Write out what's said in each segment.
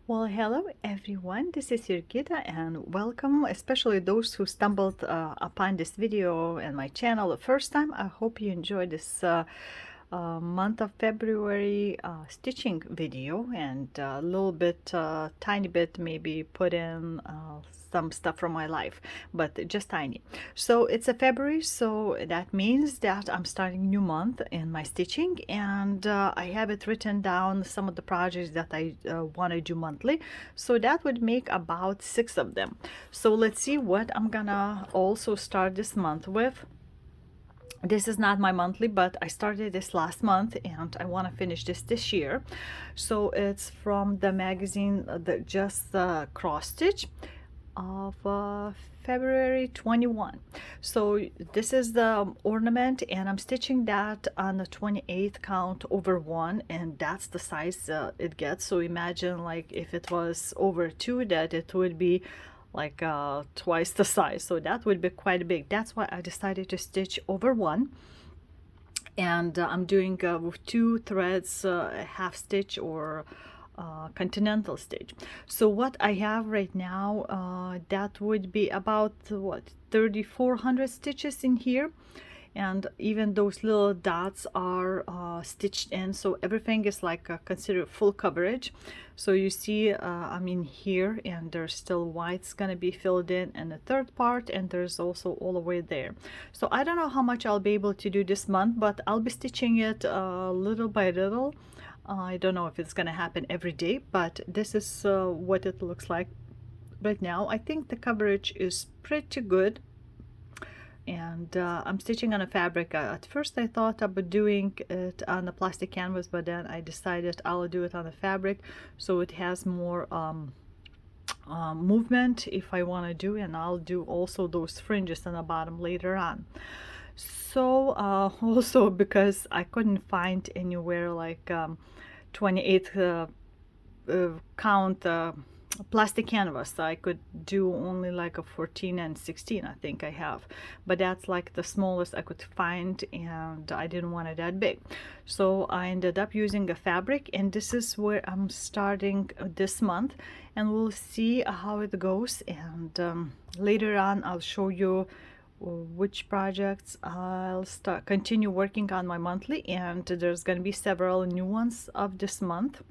Well, hello everyone, this is Jurgita and welcome, especially those who stumbled upon this video and my channel the first time. I hope you enjoyed this month of February stitching video and a little bit, tiny bit maybe put in some stuff from my life, but just tiny. So it's a February, so that means that I'm starting new month in my stitching, and I have it written down some of the projects that I want to do monthly, so that would make about 6 of them. So let's see what I'm gonna also start this month with. This is not my monthly, but I started this last month and I want to finish this year. So it's from the magazine, the Just Cross Stitch of February 21. So this is the ornament, and I'm stitching that on the 28th count over 1, and that's the size it gets. So imagine, like, if it was over 2, that it would be like twice the size, so that would be quite big. That's why I decided to stitch over 1, and I'm doing with 2 threads, half stitch or continental stitch. So what I have right now, that would be about what, 3,400 stitches in here, and even those little dots are stitched in, so everything is like considered full coverage. So you see I'm in here, and there's still white's gonna be filled in the third part, and there's also all the way there. So I don't know how much I'll be able to do this month, but I'll be stitching it little by little. I don't know if it's gonna happen every day, but this is what it looks like right now. I think the coverage is pretty good, and I'm stitching on a fabric. At first I thought about doing it on the plastic canvas, but then I decided I'll do it on the fabric, so it has more movement if I want to do, and I'll do also those fringes on the bottom later on. So also because I couldn't find anywhere like 28th count plastic canvas, I could do only like a 14 and 16, I think I have, but that's like the smallest I could find, and I didn't want it that big, so I ended up using a fabric, and this is where I'm starting this month, and we'll see how it goes. And later on I'll show you which projects I'll continue working on my monthly, and there's going to be several new ones of this month,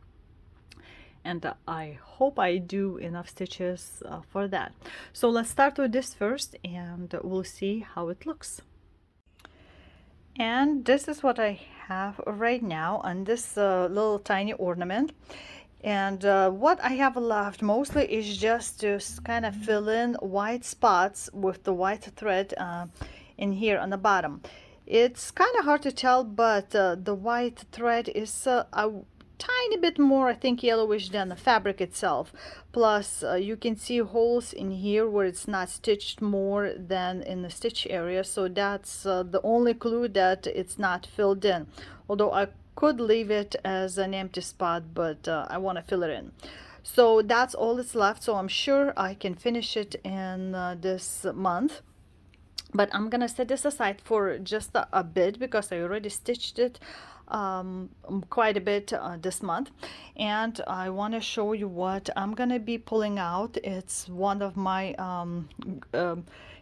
and I hope I do enough stitches for that. So let's start with this first, and we'll see how it looks. And this is what I have right now on this little tiny ornament. And what I have left mostly is just to kind of fill in white spots with the white thread in here on the bottom. It's kind of hard to tell, but the white thread is a tiny bit more, I think, yellowish than the fabric itself. Plus you can see holes in here where it's not stitched more than in the stitch area, so that's the only clue that it's not filled in, although I could leave it as an empty spot, but I want to fill it in. So that's all that's left, so I'm sure I can finish it in this month, but I'm gonna set this aside for just a bit because I already stitched it quite a bit this month, and I want to show you what I'm gonna be pulling out. It's one of my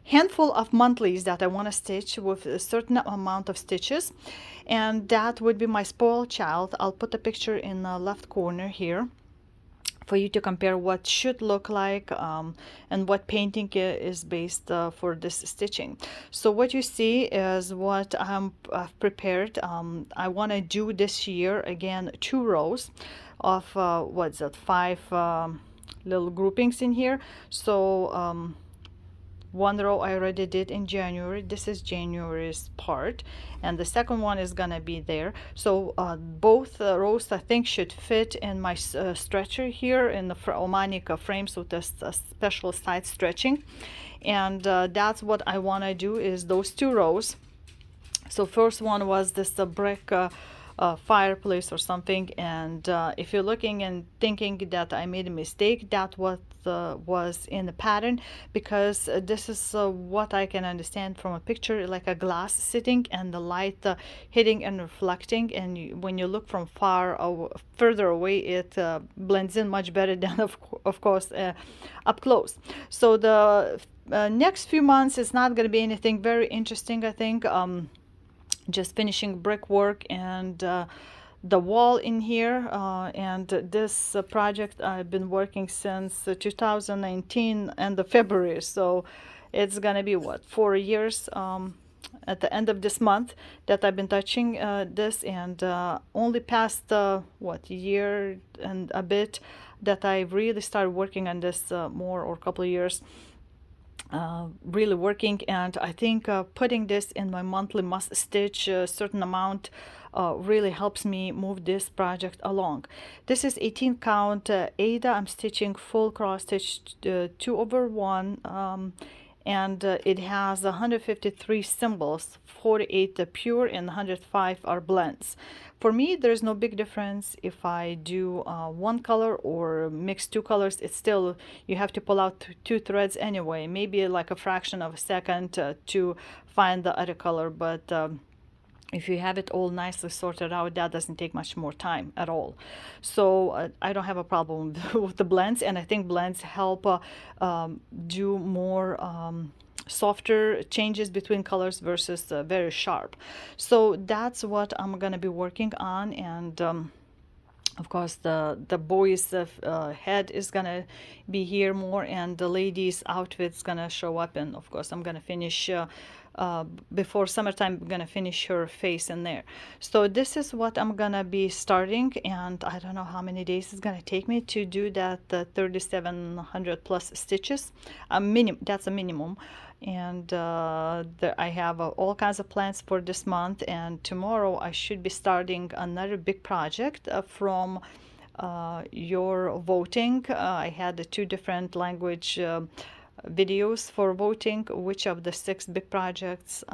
handful of monthlies that I want to stitch with a certain amount of stitches, and that would be my spoiled child. I'll put a picture in the left corner here for you to compare what should look like and what painting is based for this stitching. So what you see is what I've prepared. I want to do this year again 2 rows of what's that, 5 little groupings in here. So one row I already did in January. This is January's part, and the second one is gonna be there. So both rows I think should fit in my stretcher here in the Omanica frames with this special side stretching, and that's what I want to do, is those 2 rows. So first one was this brick fireplace or something. And if you're looking and thinking that I made a mistake, that what was in the pattern, because this is what I can understand from a picture, like a glass sitting and the light hitting and reflecting, and when you look from further away, it blends in much better than of course up close. So the next few months is not going to be anything very interesting, I think. Just finishing brickwork and the wall in here, and this project I've been working since 2019 end of February, so it's gonna be what, 4 years at the end of this month that I've been touching this, and only past what, year and a bit that I really started working on this more, or a couple of years really working. And I think putting this in my monthly must stitch a certain amount really helps me move this project along. This is 18 count Ada. I'm stitching full cross stitch 2/1, and it has 153 symbols, 48 pure and 105 are blends. For me, there's no big difference if I do one color or mix two colors. It's still, you have to pull out two threads anyway, maybe like a fraction of a second to find the other color, but if you have it all nicely sorted out, that doesn't take much more time at all. So I don't have a problem with the blends, and I think blends help do more softer changes between colors versus very sharp. So that's what I'm gonna be working on. And of course the boy's head is gonna be here more, and the lady's outfit's gonna show up, and of course I'm gonna finish before summertime. I'm gonna finish her face in there. So this is what I'm gonna be starting, and I don't know how many days it's gonna take me to do that 3,700 plus stitches. That's a minimum. And I have all kinds of plans for this month, and tomorrow I should be starting another big project from your voting. I had the 2 different language videos for voting which of the 6 big projects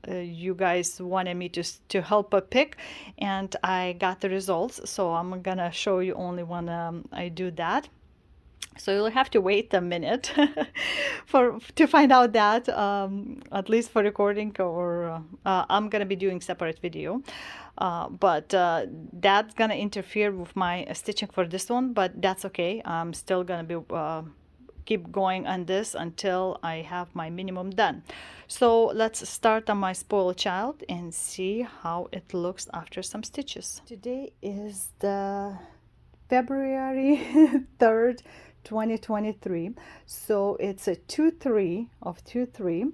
you guys wanted me to help pick, and I got the results, so I'm gonna show you only when I do that. So you'll have to wait a minute to find out that, at least for recording, or I'm gonna be doing separate video, but that's gonna interfere with my stitching for this one, but that's okay. I'm still gonna be keep going on this until I have my minimum done. So let's start on my spoiled child and see how it looks after some stitches. Today is the February 3rd, 2023. So it's a 2-3 of 2-3,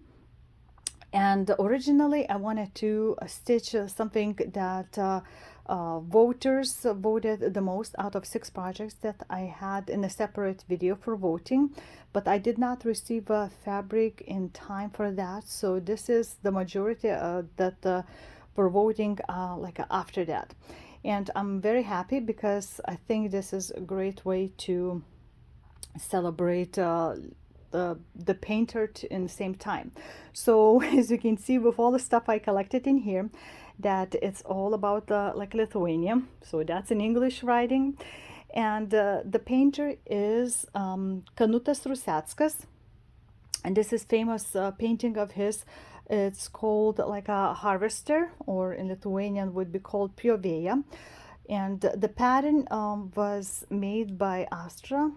and originally I wanted to stitch something that voters voted the most out of 6 projects that I had in a separate video for voting, but I did not receive a fabric in time for that, so this is the majority that for voting like after that. And I'm very happy because I think this is a great way to celebrate the painter in the same time. So as you can see with all the stuff I collected in here, that it's all about like Lithuania, so that's in English writing. And the painter is Kanutas Ruseckas, and this is famous painting of his. It's called like a harvester, or in Lithuanian would be called pjovėja. And the pattern was made by Astra.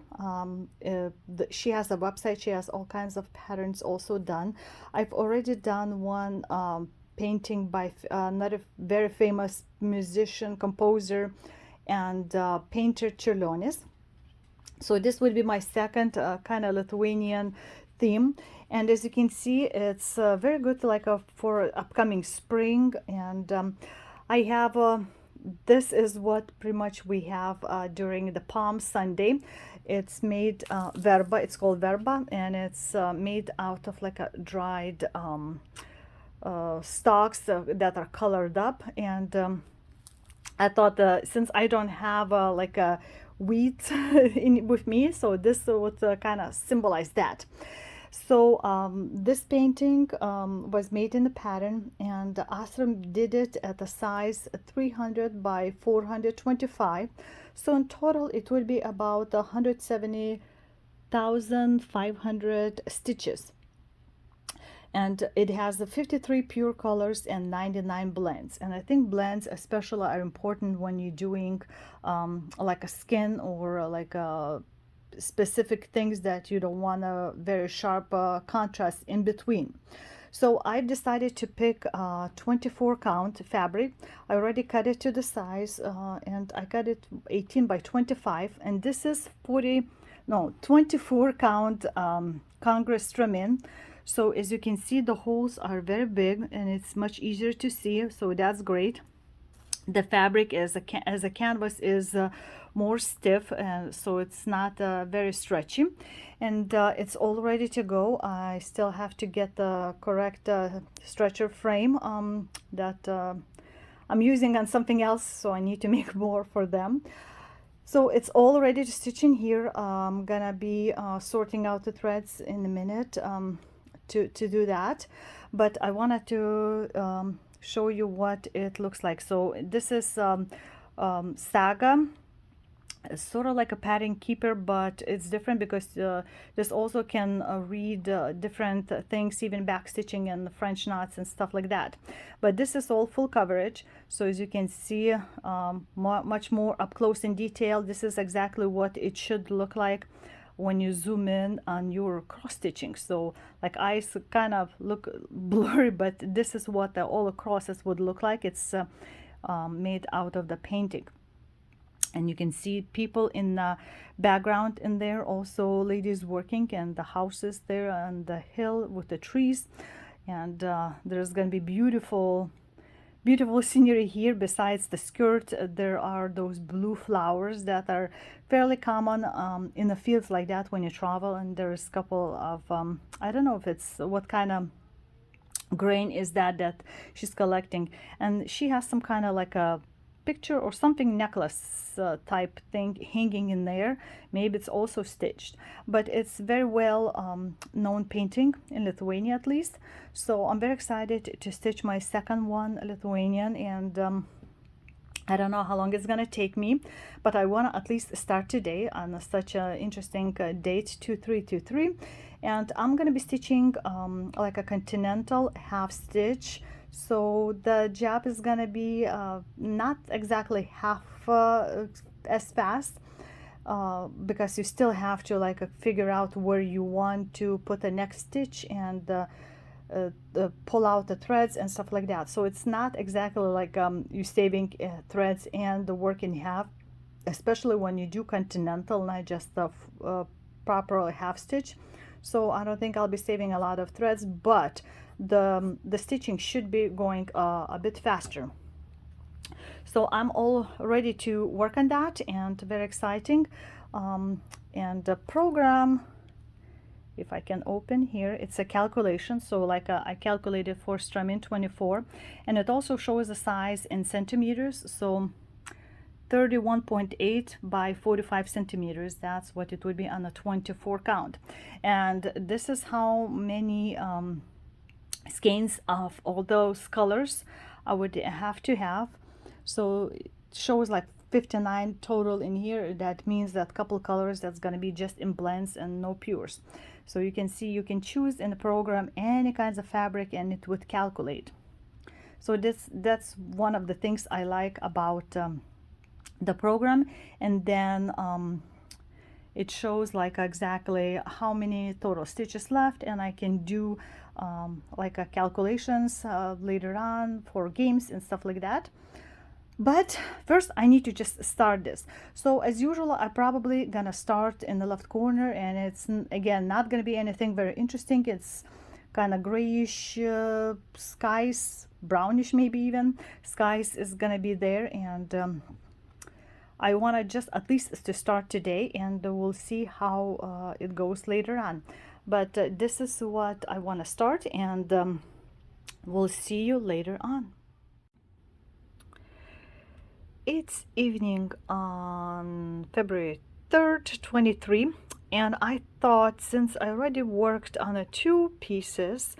She has a website. She has all kinds of patterns also done. I've already done one painting by another very famous musician, composer, and painter, Čiurlionis. So this would be my second kind of Lithuanian theme. And as you can see, it's very good like for upcoming spring. And I have this is what pretty much we have during the Palm Sunday. It's made verba. It's called verba, and it's made out of like a dried stalks that are colored up. And I thought since I don't have like a wheat with me, so this would kind of symbolize that. So this painting was made in the pattern, and Asram did it at a size 300 by 425. So in total it would be about 170,500 stitches, and it has the 53 pure colors and 99 blends. And I think blends especially are important when you're doing like a skin or like a specific things that you don't want a very sharp contrast in between. So I decided to pick 24 count fabric. I already cut it to the size, and I cut it 18 by 25, and this is 24 count Congress trim in. So as you can see, the holes are very big and it's much easier to see, so that's great. The fabric as a canvas is more stiff, so it's not very stretchy, and it's all ready to go. I still have to get the correct stretcher frame that I'm using on something else, so I need to make more for them. So it's all ready to stitch in here. I'm gonna be sorting out the threads in a minute to do that, but I wanted to show you what it looks like. So this is Saga. It's sort of like a pattern keeper, but it's different because this also can read different things, even back stitching and French knots and stuff like that. But this is all full coverage, so as you can see, much more up close in detail. This is exactly what it should look like when you zoom in on your cross stitching. So like eyes kind of look blurry, but this is what all the crosses would look like. It's made out of the painting, and you can see people in the background in there, also ladies working, and the houses there on the hill with the trees. And there's gonna be beautiful scenery here. Besides the skirt, there are those blue flowers that are fairly common in the fields like that when you travel. And there's a couple of I don't know if it's what kind of grain is that she's collecting, and she has some kind of like a picture or something, necklace type thing hanging in there. Maybe it's also stitched, but it's very well known painting in Lithuania, at least. So I'm very excited to stitch my second one, Lithuanian, and I don't know how long it's gonna take me, but I want to at least start today on such an interesting date, 2323. And I'm gonna be stitching like a continental half stitch. So the job is gonna be not exactly half as fast, because you still have to like figure out where you want to put the next stitch and pull out the threads and stuff like that. So it's not exactly like you saving threads and the work in half, especially when you do continental, not just the proper half stitch. So I don't think I'll be saving a lot of threads, but the stitching should be going a bit faster. So I'm all ready to work on that, and very exciting. And the program, if I can open here, it's a calculation. So like I calculated for Stramin 24, and it also shows the size in centimeters. So 31.8 by 45 centimeters, that's what it would be on a 24 count. And this is how many skeins of all those colors I would have to have. So it shows like 59 total in here. That means that couple colors that's going to be just in blends and no pures. So you can see you can choose in the program any kinds of fabric and it would calculate. So that's one of the things I like about the program. And then it shows like exactly how many total stitches left, and I can do like calculations later on for games and stuff like that. But first I need to just start this. So as usual, I probably gonna start in the left corner, and it's again not gonna be anything very interesting. It's kind of grayish skies, brownish maybe even skies is gonna be there. And I want to just at least to start today, and we'll see how it goes later on. But this is what I want to start, and we'll see you later on. It's evening on February 3rd, 23. And I thought, since I already worked on the two pieces,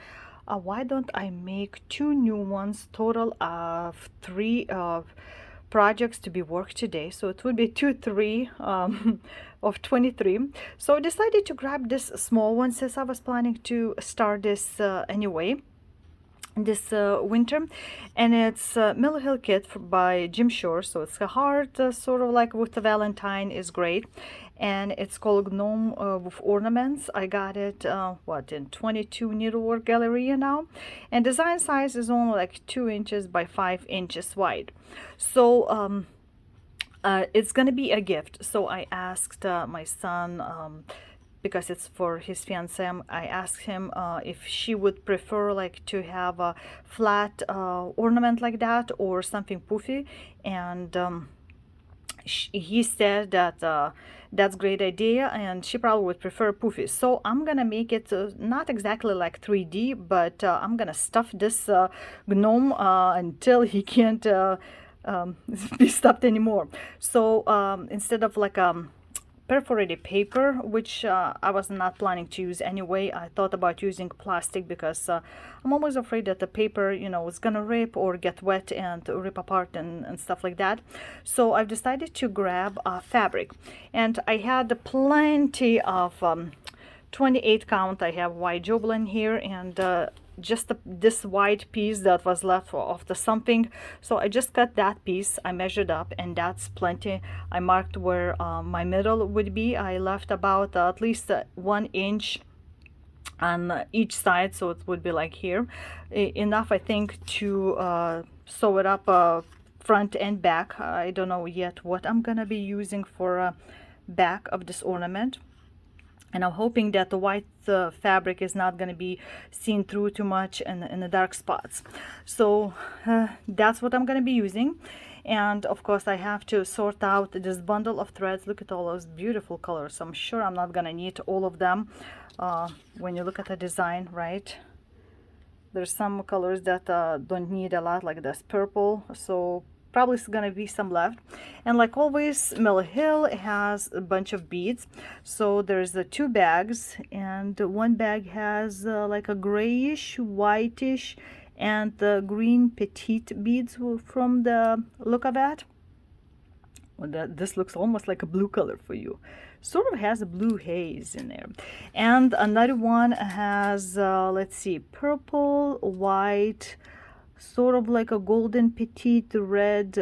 why don't I make two new ones, total of three projects to be worked today. So it would be 2 3 of 23. So I decided to grab this small one since I was planning to start this anyway this winter. And it's Mill Hill Kit by Jim Shore. So it's a heart, sort of like with the Valentine, is great. And it's called Gnome with Ornaments. I got it what, in 22 needlework galleria now, and design size is only like 2 inches by 5 inches wide. So it's gonna be a gift. So I asked my son, because it's for his fiance, I asked him if she would prefer like to have a flat ornament like that or something poofy. And he said that that's a great idea, and she probably would prefer poofy. So I'm gonna make it not exactly like 3D, but I'm gonna stuff this gnome until he can't be stuffed anymore. So instead of like perforated paper, which I was not planning to use anyway, I thought about using plastic because I'm always afraid that the paper, is gonna rip or get wet and rip apart and stuff like that. So I've decided to grab fabric, and I had plenty of 28 count. I have white Joblin here, and just this white piece that was left of the something. So I just cut that piece, I measured up, and that's plenty. I marked where my middle would be. I left about at least 1 inch on each side, so it would be like here. Enough, I think, to sew it up front and back. I don't know yet what I'm gonna be using for back of this ornament, and I'm hoping that the white fabric is not going to be seen through too much in the dark spots. So that's what I'm going to be using. And of course I have to sort out this bundle of threads. Look at all those beautiful colors. I'm sure I'm not going to need all of them when you look at the design, right? There's some colors that don't need a lot, like this purple, so probably is gonna be some left. And like always, Mill Hill has a bunch of beads. So there's the 2 bags, and one bag has like a grayish, whitish, and the green petite beads from the look of that. Well, this looks almost like a blue color for you. Sort of has a blue haze in there. And another one has, let's see, purple, white, sort of like a golden petite, red,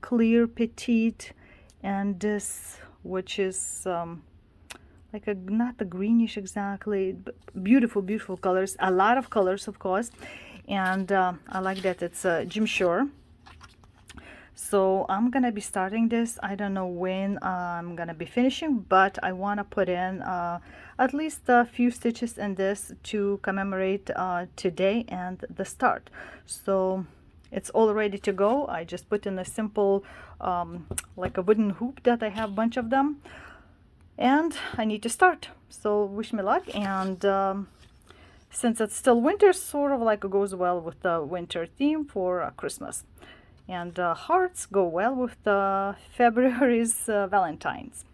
clear petite, and this, which is like a, not the greenish exactly, but beautiful, beautiful colors. A lot of colors, of course. And I like that it's Jim Shore. So I'm gonna be starting this. I don't know when I'm gonna be finishing, but I want to put in at least a few stitches in this to commemorate today and the start. So it's all ready to go. I just put in a simple like a wooden hoop that I have a bunch of them, and I need to start. So wish me luck. And since it's still winter, sort of like it goes well with the winter theme for Christmas. And hearts go well with February's Valentine's.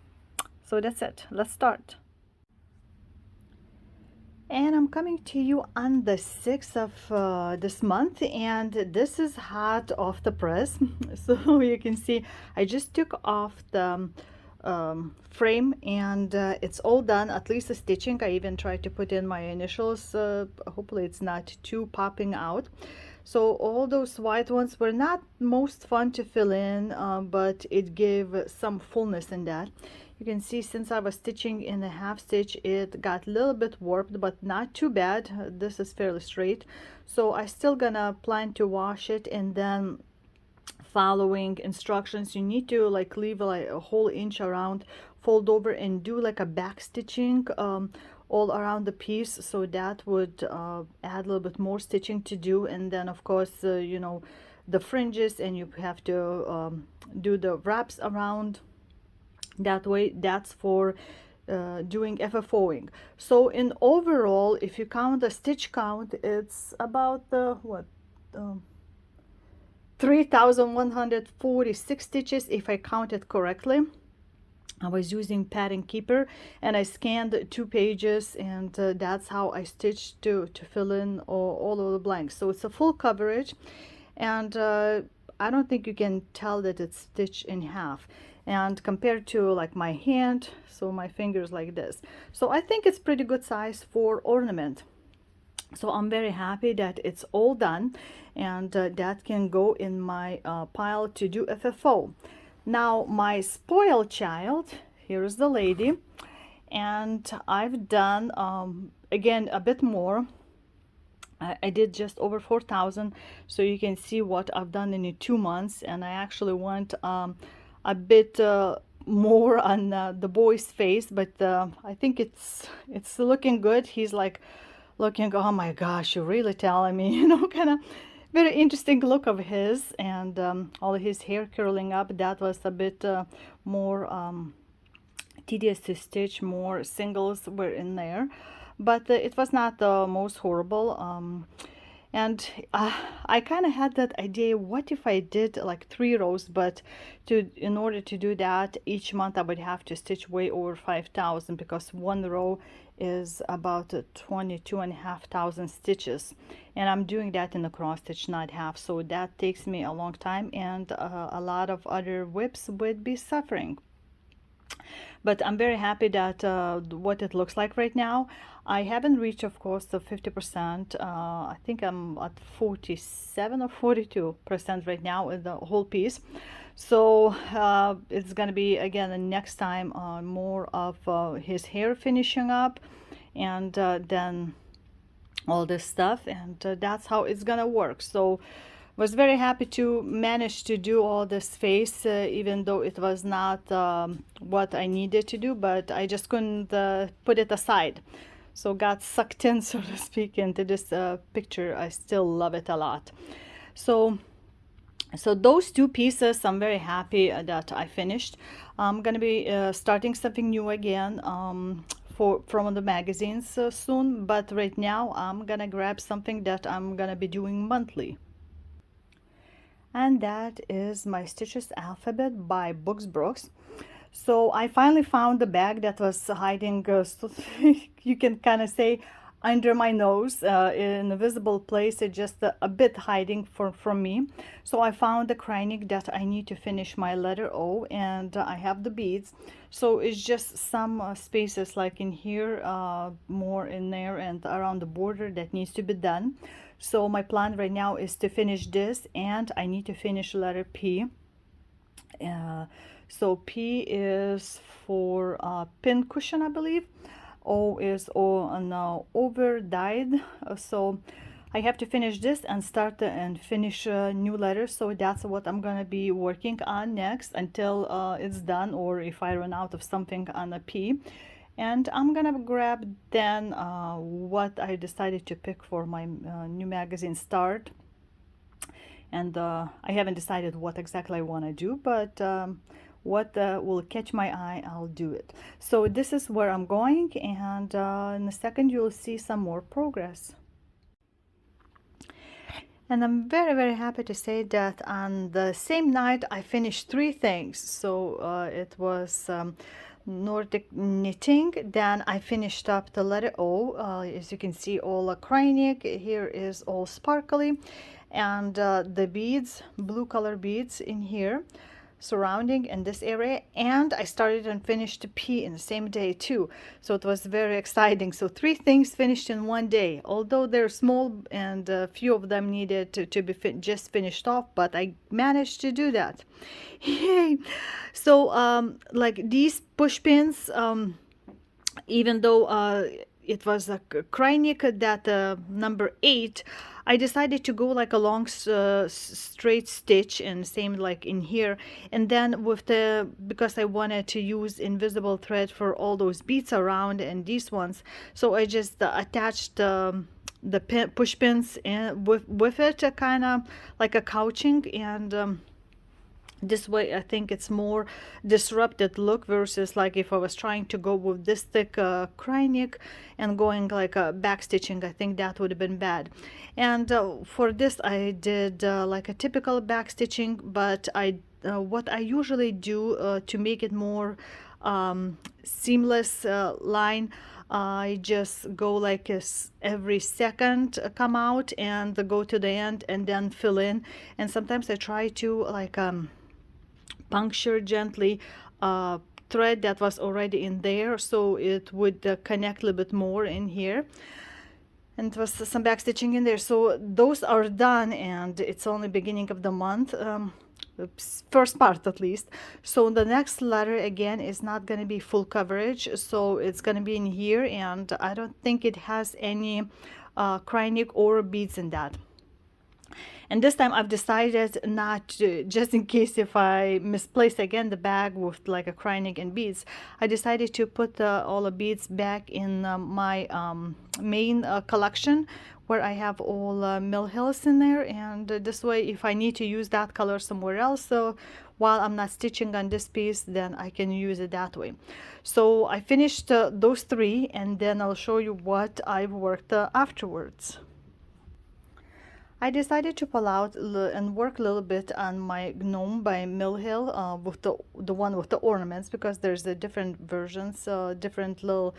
So that's it. Let's start. And I'm coming to you on the 6th of this month, and this is hot off the press. So you can see I just took off the frame, and it's all done, at least the stitching. I even tried to put in my initials. Hopefully it's not too popping out. So all those white ones were not most fun to fill in, but it gave some fullness in that. You can see since I was stitching in a half stitch, it got a little bit warped, but not too bad. This is fairly straight. So I still gonna plan to wash it, and then following instructions, you need to like leave like a whole inch around, fold over, and do like a back stitching all around the piece. So that would add a little bit more stitching to do. And then of course the fringes, and you have to do the wraps around that way. That's for doing FFOing. So in overall, if you count the stitch count, it's about 3,146 stitches if I counted correctly. I was using Pattern Keeper, and I scanned 2 pages, and that's how I stitched to fill in all of the blanks. So it's a full coverage, and I don't think you can tell that it's stitched in half. And compared to like my hand, so my fingers like this. So I think it's pretty good size for ornament. So I'm very happy that it's all done, and that can go in my pile to do FFO. Now my spoiled child, here's the lady, and I've done again a bit more. I did just over 4,000, so you can see what I've done in 2 months, and I actually went a bit more on the boy's face, but I think it's looking good. He's like looking, oh my gosh, you're really telling me, kind of very interesting look of his, and all his hair curling up. That was a bit more tedious to stitch. More singles were in there, but it was not the most horrible. And I kind of had that idea, what if I did like 3 rows, but in order to do that each month I would have to stitch way over 5,000, because 1 row is about 22,500 stitches, and I'm doing that in the cross stitch, not half, so that takes me a long time, and a lot of other whips would be suffering. But I'm very happy that what it looks like right now. I haven't reached, of course, the 50%. I think I'm at 47 or 42% right now in the whole piece. So it's gonna be again the next time more of his hair finishing up, and then all this stuff, and that's how it's gonna work. So was very happy to manage to do all this face, even though it was not what I needed to do, but I just couldn't put it aside. So got sucked in, so to speak, into this picture. I still love it a lot. So those 2 pieces, I'm very happy that I finished. I'm gonna be starting something new again from the magazines soon, but right now I'm gonna grab something that I'm gonna be doing monthly. And that is my Stitches Alphabet by Books Brooks. So I finally found the bag that was hiding, so you can kind of say, under my nose, in a visible place. It's just a bit hiding from me. So I found the cranic that I need to finish my letter O, and I have the beads. So it's just some spaces like in here, more in there and around the border that needs to be done. So my plan right now is to finish this, and I need to finish letter P. So P is for pin cushion, I believe. O is over dyed. So I have to finish this and start and finish new letters. So that's what I'm gonna be working on next until it's done, or if I run out of something on a P. And I'm gonna grab then what I decided to pick for my new magazine start. And I haven't decided what exactly I want to do, but what will catch my eye, I'll do it. So this is where I'm going, and in a second you'll see some more progress. And I'm very, very happy to say that on the same night I finished 3 things. So it was Nordic knitting, then I finished up the letter O. As you can see, all acrylic. Here is all sparkly, and the beads, blue color beads in here surrounding in this area, and I started and finished the P in the same day too, so it was very exciting. So 3 things finished in one day, although they're small and a few of them needed to be just finished off, but I managed to do that. Yay! So like these push pins, even though it was a Kreinik that number 8, I decided to go like a long straight stitch, and same like in here, and then with the, because I wanted to use invisible thread for all those beads around and these ones, so I just attached the push pins and with it, kind of like a couching, and this way I think it's more disrupted look versus like if I was trying to go with this thick Kreinik and going like a back stitching. I think that would have been bad. And for this I did like a typical back stitching, but I what I usually do to make it more seamless line. I just go like every second come out and go to the end and then fill in. And sometimes I try to like puncture gently thread that was already in there, so it would connect a little bit more in here. And it was some back stitching in there, so those are done, and it's only beginning of the month, first part at least. So the next letter again is not going to be full coverage, so it's going to be in here, and I don't think it has any cryonic or beads in that. And this time I've decided not to, just in case if I misplace again the bag with like a cryonic and beads, I decided to put all the beads back in my main collection, where I have all Mill Hills in there. And this way, if I need to use that color somewhere else, so while I'm not stitching on this piece, then I can use it that way. So I finished those three, and then I'll show you what I've worked afterwards. I decided to pull out and work a little bit on my gnome by Mill Hill, with the one with the ornaments, because there's a different versions, different little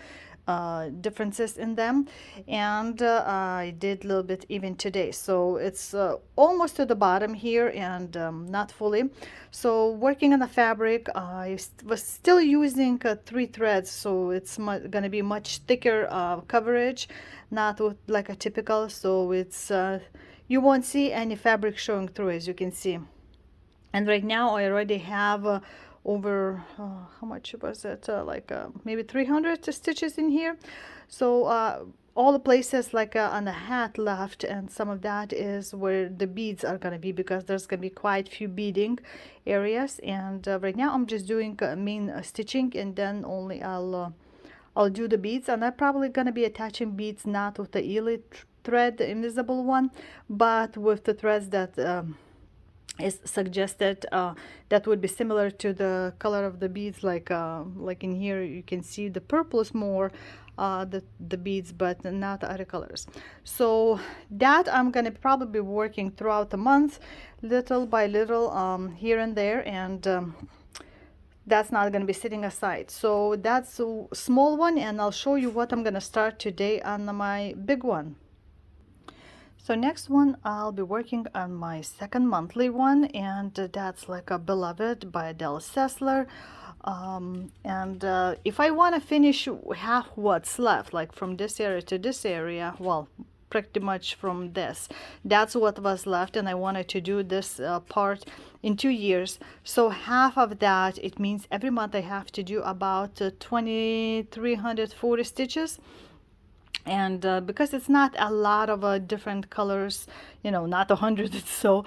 differences in them. And I did a little bit even today, so it's almost to the bottom here, and not fully. So working on the fabric, I was still using 3 threads, so it's gonna be much thicker coverage, not with like a typical, so it's you won't see any fabric showing through, as you can see. And right now I already have over how much was it, like maybe 300 stitches in here. So all the places like on the hat left, and some of that is where the beads are going to be, because there's going to be quite few beading areas. And right now I'm just doing main stitching, and then only I'll do the beads. And I'm probably going to be attaching beads not with the ely thread, the invisible one, but with the threads that is suggested, that would be similar to the color of the beads, like in here you can see the purple is more the beads, but not the other colors. So that I'm gonna probably be working throughout the month, little by little, here and there, and that's not going to be sitting aside. So that's a small one, and I'll show you what I'm going to start today on my big one. So next one, I'll be working on my second monthly one, and that's like a Beloved by Adele Sessler. And if I want to finish half what's left, like from this area to this area, well, pretty much from this, that's what was left, and I wanted to do this part in 2 years. So half of that, it means every month I have to do about 2,340 stitches. And because it's not a lot of different colors, you know, not 100, so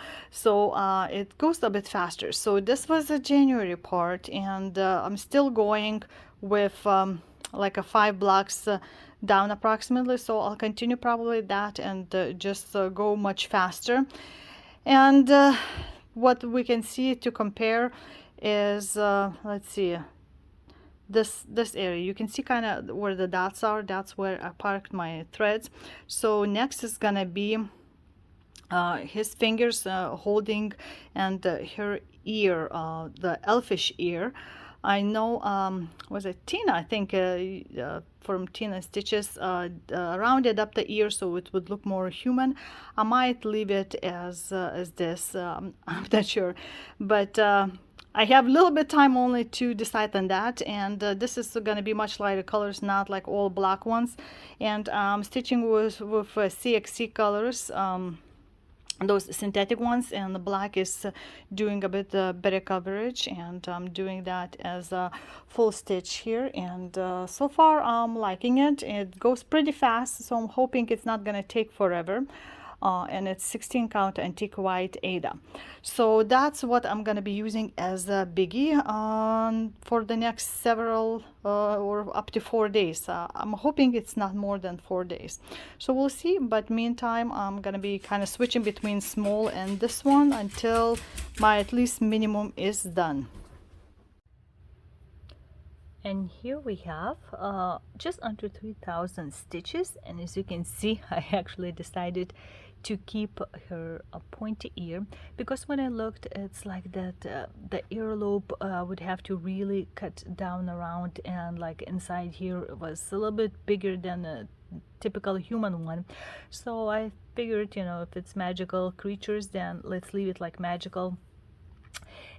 it goes a bit faster. So this was a January part, and I'm still going with like a 5 blocks down approximately, so I'll continue probably that, and just go much faster. And what we can see to compare is let's see, this area, you can see kind of where the dots are. That's where I parked my threads. So next is gonna be his fingers holding, and her ear, the elfish ear. I know, was it Tina, I think, from Tina Stitches, rounded up the ear so it would look more human. I might leave it as this, I'm not sure, but I have a little bit time only to decide on that. And this is going to be much lighter colors, not like all black ones. And stitching with CXC colors, those synthetic ones, and the black is doing a bit better coverage, and I'm doing that as a full stitch here. And so far I'm liking it. It goes pretty fast, so I'm hoping it's not going to take forever. And it's 16 count antique white Ada. So that's what I'm going to be using as a biggie for the next several or up to 4 days. I'm hoping it's not more than 4 days, so we'll see. But meantime, I'm going to be kind of switching between small and this one until my at least minimum is done. And here we have just under 3,000 stitches, and as you can see, I actually decided to keep her pointy ear, because when I looked, it's like that the earlobe would have to really cut down around, and like inside here it was a little bit bigger than a typical human one. So I figured, you know, if it's magical creatures, then let's leave it like magical.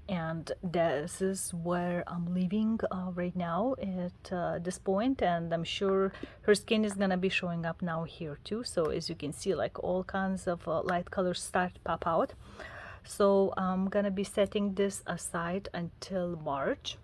And this is where I'm leaving right now at this point, and I'm sure her skin is gonna be showing up now here too. So as you can see, like all kinds of light colors start to pop out. So I'm gonna be setting this aside until March,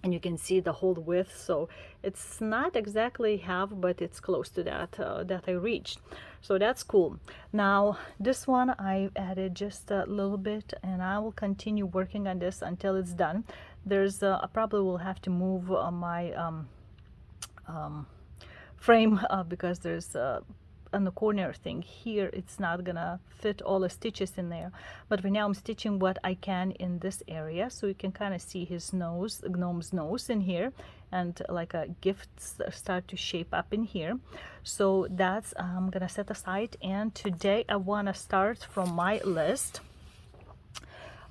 and you can see the whole width, so it's not exactly half, but it's close to that that I reached. So that's cool. Now this one I added just a little bit, and I will continue working on this until it's done. There's I probably will have to move my frame because there's on the corner thing here, it's not gonna fit all the stitches in there. But right now I'm stitching what I can in this area, so you can kind of see his nose, gnome's nose in here, and like a gifts start to shape up in here. So that's I'm gonna set aside, and today I want to start from my list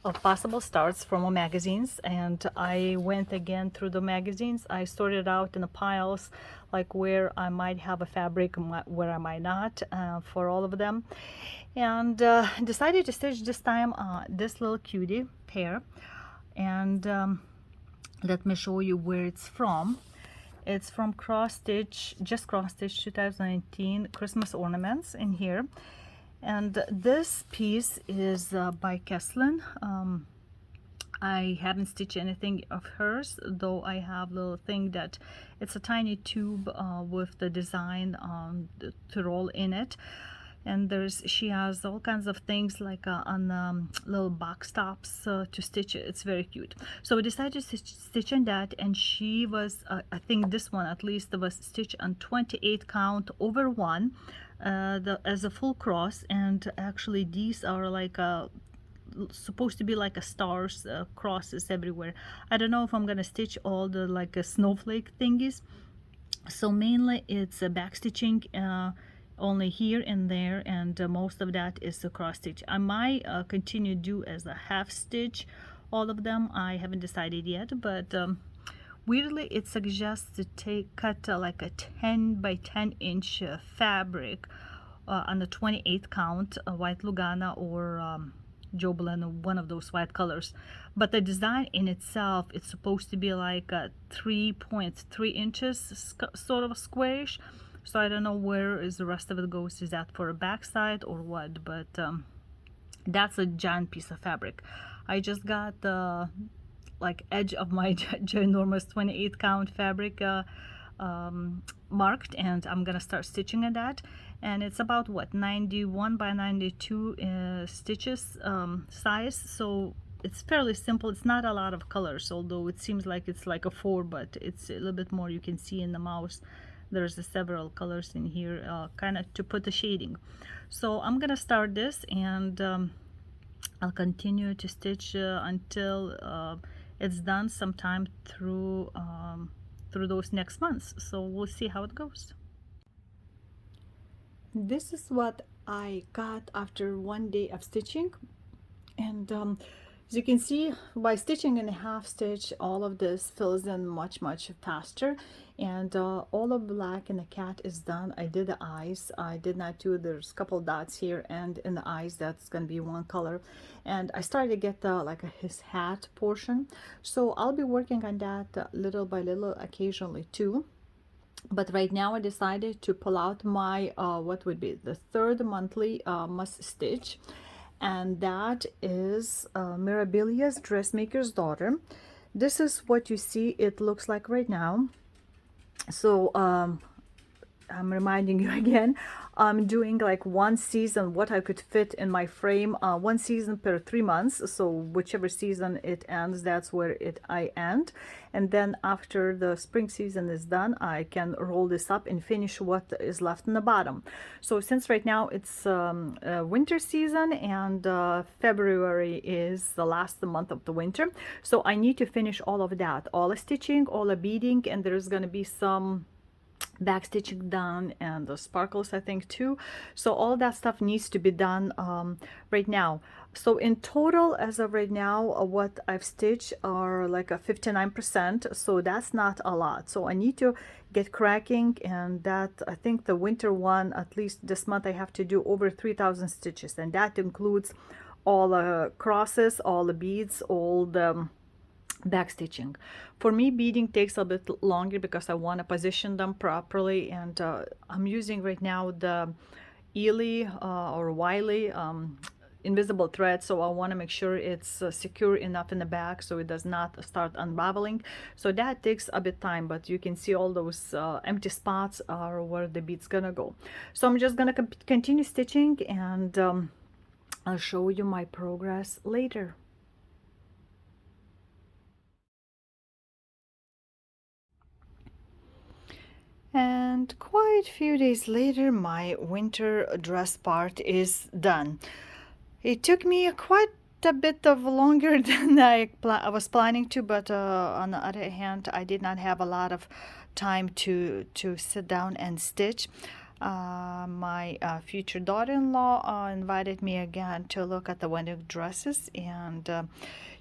of possible starts from magazines. And I went again through the magazines. I sorted out in the piles, like where I might have a fabric, where I might not, for all of them, and decided to stitch this time this little cutie pair. And let me show you where it's from. It's from Cross Stitch, just Cross Stitch 2019 Christmas ornaments in here. And this piece is by Kesslin. I haven't stitched anything of hers, though I have a little thing that it's a tiny tube with the design to roll in it. And she has all kinds of things like on little box tops to stitch it. It's very cute. So we decided to stitch on that, and she was, I think this one at least was stitched on 28 count over 1 as a full cross. And actually these are like supposed to be like a stars crosses everywhere. I don't know if I'm gonna stitch all the like snowflake thingies. So mainly it's a back stitching only here and there, and most of that is a cross stitch. I might continue do as a half stitch all of them. I haven't decided yet, but weirdly it suggests to cut like a 10 by 10 inch fabric on the 28 count white Lugana or Jobelan, one of those white colors. But the design in itself, it's supposed to be like 3.3 inches, sort of squarish. So I don't know where is the rest of it goes. Is that for a backside or what? But that's a giant piece of fabric. I just got the like edge of my ginormous 28 count fabric marked, and I'm gonna start stitching at that. And it's about what, 91 by 92 stitches size, so it's fairly simple. It's not a lot of colors, although it seems like it's like a 4, but it's a little bit more. You can see in the mouse there's several colors in here, kind of to put the shading. So I'm gonna start this, and I'll continue to stitch until it's done sometime through those next months. So we'll see how it goes. This is what I got after one day of stitching, and as you can see, by stitching in a half stitch, all of this fills in much faster, and all of black in the cat is done. I did the eyes. I did not do, there's a couple dots here, and in the eyes that's going to be one color. And I started to get the like his hat portion, so I'll be working on that little by little occasionally too. But right now I decided to pull out my what would be the third monthly must stitch, and that is Mirabilia's Dressmaker's Daughter. This is what you see it looks like right now. So I'm reminding you again, I'm doing like one season, what I could fit in my frame, one season per 3 months. So whichever season it ends, that's where I end. And then after the spring season is done, I can roll this up and finish what is left in the bottom. So since right now it's winter season, and February is the last month of the winter, so I need to finish all of that, all the stitching, all the beading, and there's going to be some back stitching done, and the sparkles I think too. So all that stuff needs to be done right now. So in total, as of right now, what I've stitched are like a 59%, so that's not a lot. So I need to get cracking, and that I think the winter one, at least this month, I have to do over 3,000 stitches, and that includes all the crosses, all the beads, all the back stitching. For me, beading takes a bit longer because I want to position them properly, and I'm using right now the Ely or Wiley invisible thread, so I want to make sure it's secure enough in the back so it does not start unraveling. So that takes a bit time, but you can see all those empty spots are where the bead's gonna go. So I'm just gonna continue stitching, and I'll show you my progress later. And quite a few days later, my winter dress part is done. It took me quite a bit of longer than I was planning to, but on the other hand, I did not have a lot of time to sit down and stitch. My future daughter-in-law invited me again to look at the wedding dresses, and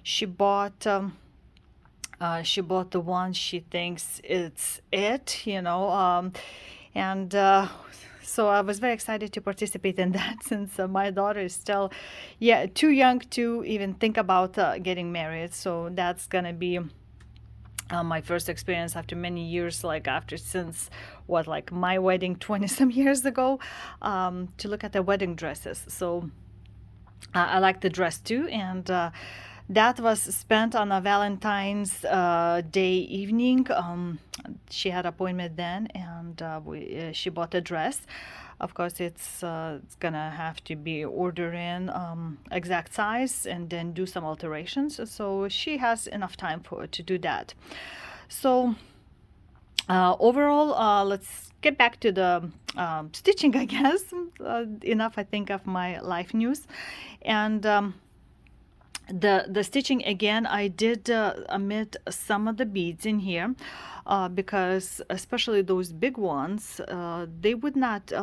she bought. She bought the one she thinks it's it, and so I was very excited to participate in that since my daughter is still, yeah, too young to even think about getting married. So that's gonna be my first experience after many years, like after since what, like my wedding 20 some years ago, to look at the wedding dresses. So I like the dress too, and that was spent on a Valentine's Day evening. She had appointment then, and she bought a dress. Of course, it's gonna have to be ordered in exact size and then do some alterations. So she has enough time to do that. So overall, let's get back to the stitching, I guess. Enough, I think, of my life news. And the stitching again, I did omit some of the beads in here because especially those big ones, they would not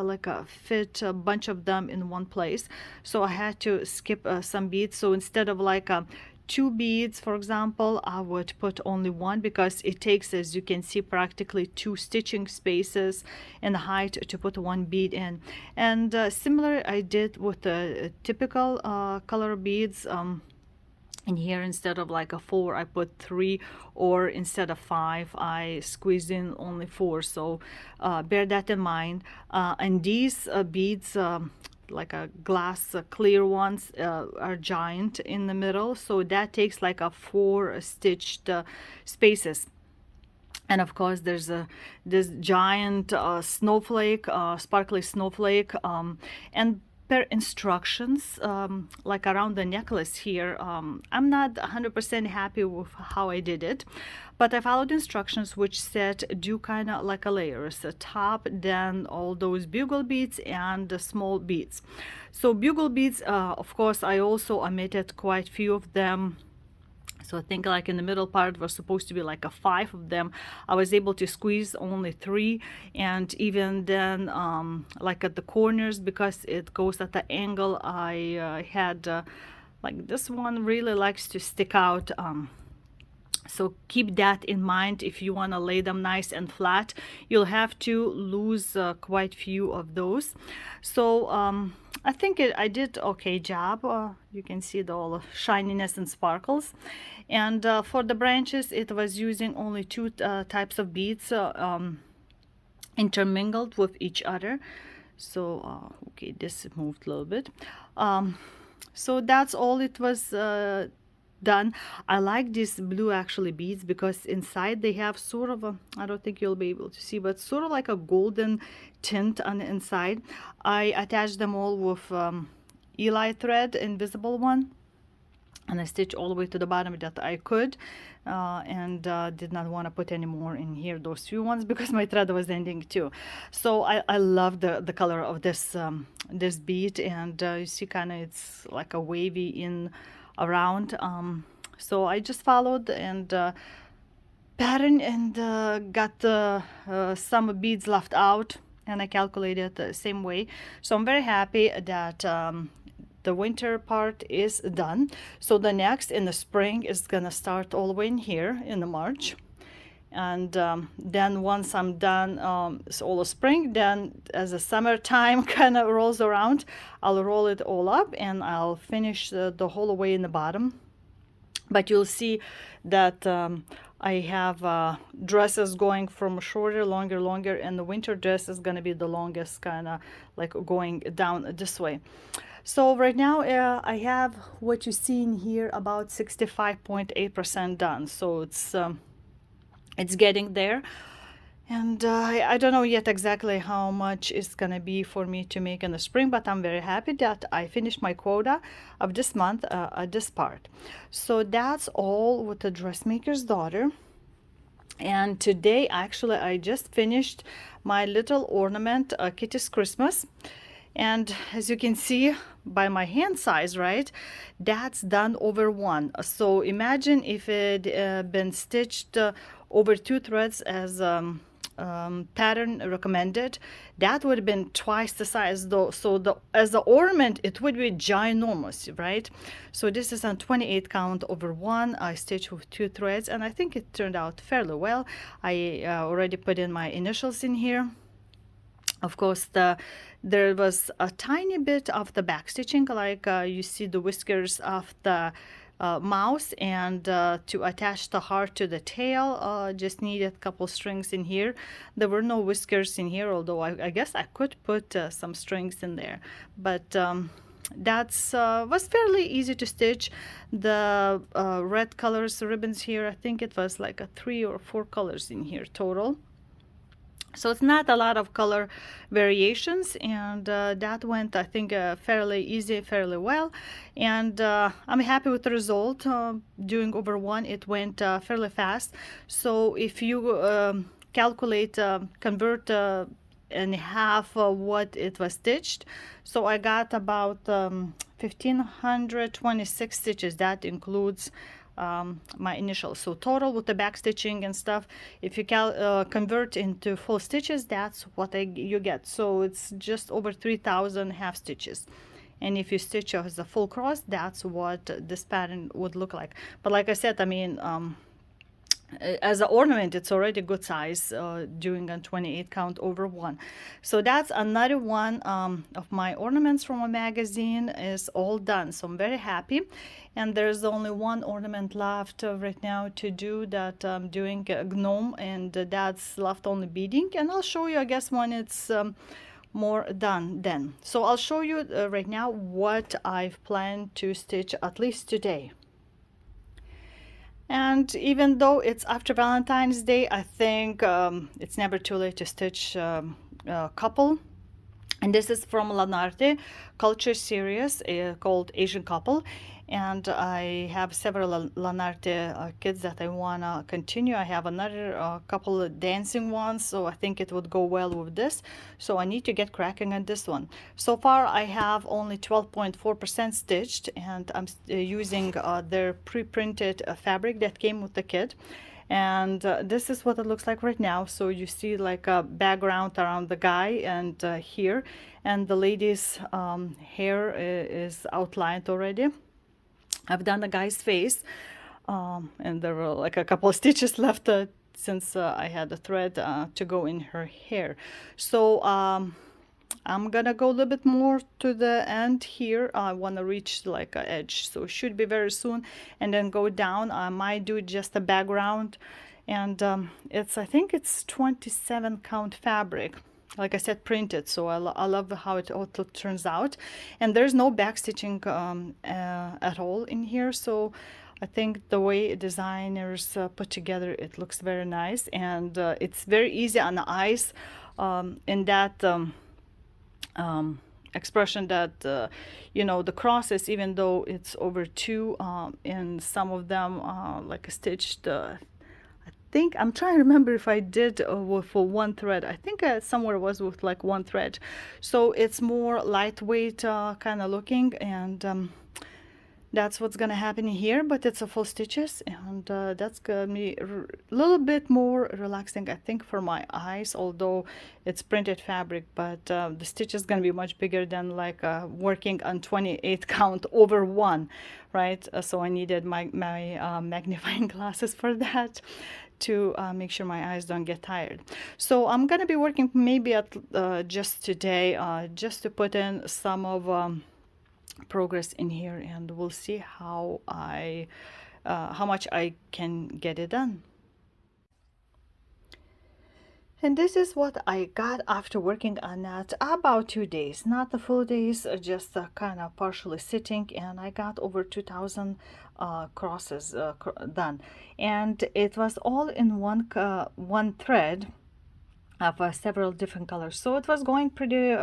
fit a bunch of them in one place, so I had to skip some beads. So instead of like two beads, for example, I would put only one, because it takes, as you can see, practically two stitching spaces in height to put one bead in. And similar I did with the typical color beads. And here, instead of like a 4, I put 3, or instead of 5, I squeezed in only 4. So bear that in mind. And these beads, like a glass clear ones, are giant in the middle, so that takes like a 4 stitched spaces. And of course, there's this giant snowflake, sparkly snowflake, and per instructions, like around the necklace here, I'm not 100% happy with how I did it, but I followed instructions which said do kind of like a layers, the top, then all those bugle beads and the small beads. So bugle beads, of course, I also omitted quite few of them. So I think like in the middle part was supposed to be like a 5 of them. I was able to squeeze only 3, and even then, like at the corners, because it goes at the angle, I had like this one really likes to stick out. So keep that in mind. If you want to lay them nice and flat, you'll have to lose quite few of those. So I think I did okay job. You can see the all shininess and sparkles. And for the branches, it was using only 2 types of beads intermingled with each other. So okay, this moved a little bit. So that's all it was done. I like these blue actually beads because inside they have sort of a, I don't think you'll be able to see, but sort of like a golden tint on the inside. I attached them all with Eli thread, invisible one, and I stitched all the way to the bottom that I could, and did not want to put any more in here, those few ones, because my thread was ending too. So I love the color of this this bead, and you see kind of it's like a wavy in around. So I just followed, and pattern and got some beads left out, and I calculated the same way. So I'm very happy that the winter part is done. So the next in the spring is gonna start all the way in here in the March. And then once I'm done it's all the spring, then as the summertime kind of rolls around, I'll roll it all up and I'll finish the whole way in the bottom. But you'll see that I have dresses going from shorter, longer, and the winter dress is going to be the longest, kind of like going down this way. So right now I have what you see in here about 65.8% done. So it's getting there. And I don't know yet exactly how much it's gonna be for me to make in the spring, but I'm very happy that I finished my quota of this month at this part. So that's all with the dressmaker's daughter. And today actually I just finished my little ornament, Kitty's Christmas. And as you can see by my hand size, right, that's done over one. So imagine if it been stitched over 2 threads as pattern recommended, that would have been twice the size though. So as the ornament it would be ginormous, right? So this is on 28 count over 1. I stitched with 2 threads and I think it turned out fairly well. I already put in my initials in here. Of course, there was a tiny bit of the back stitching, like you see the whiskers of the mouse, and to attach the heart to the tail, just needed a couple strings in here. There were no whiskers in here, although I guess I could put some strings in there. But that's was fairly easy to stitch. The red colors ribbons here, I think it was like a 3 or 4 colors in here total. So it's not a lot of color variations, and that went, I think, fairly easy, fairly well. And I'm happy with the result. Doing over 1, it went fairly fast. So if you calculate, convert in half what it was stitched, so I got about 1,526 stitches. That includes my initials. So total with the back stitching and stuff, if you convert into full stitches, that's what you get. So it's just over 3,000 half stitches. And if you stitch as a full cross, that's what this pattern would look like. But like I said, I mean, as an ornament, it's already good size, doing a 28 count over 1. So that's another one of my ornaments from a magazine is all done. So I'm very happy. And there's only one ornament left right now to do, that I'm doing a gnome, and that's left only beading. And I'll show you, I guess, when it's more done then. So I'll show you right now what I've planned to stitch at least today. And even though it's after Valentine's Day, I think it's never too late to stitch a couple. And this is from Lanarte Culture series called Asian Couple. And I have several Lanarte kits that I want to continue. I have another couple of dancing ones, so I think it would go well with this. So I need to get cracking on this one. So far I have only 12.4% stitched, and I'm using their pre-printed fabric that came with the kit. And this is what it looks like right now. So you see like a background around the guy and here, and the lady's hair is outlined already. I've done the guy's face, and there were like a couple of stitches left since I had a thread to go in her hair. So I'm gonna go a little bit more to the end here. I want to reach like an edge, so it should be very soon, and then go down. I might do just a background, and I think it's 27 count fabric, like I said, printed. So I love how it all turns out. And there's no back stitching at all in here. So I think the way designers put together, it looks very nice. And it's very easy on the eyes in that expression that, you know, the crosses, even though it's over 2, in some of them, like stitched, think I'm trying to remember if I did for 1 thread. I think somewhere it was with like 1 thread. So it's more lightweight kind of looking, and That's what's gonna happen here, but it's a full stitches, and that's gonna be a little bit more relaxing, I think, for my eyes, although it's printed fabric. But the stitch is gonna be much bigger than like working on 28 count over one, right? So I needed my magnifying glasses for that to make sure my eyes don't get tired. So I'm gonna be working maybe at just today, just to put in some of progress in here, and we'll see how much I can get it done. And this is what I got after working on that about 2 days, not the full days, just kind of partially sitting, and I got over 2,000 crosses done, and it was all in one thread of several different colors, so it was going pretty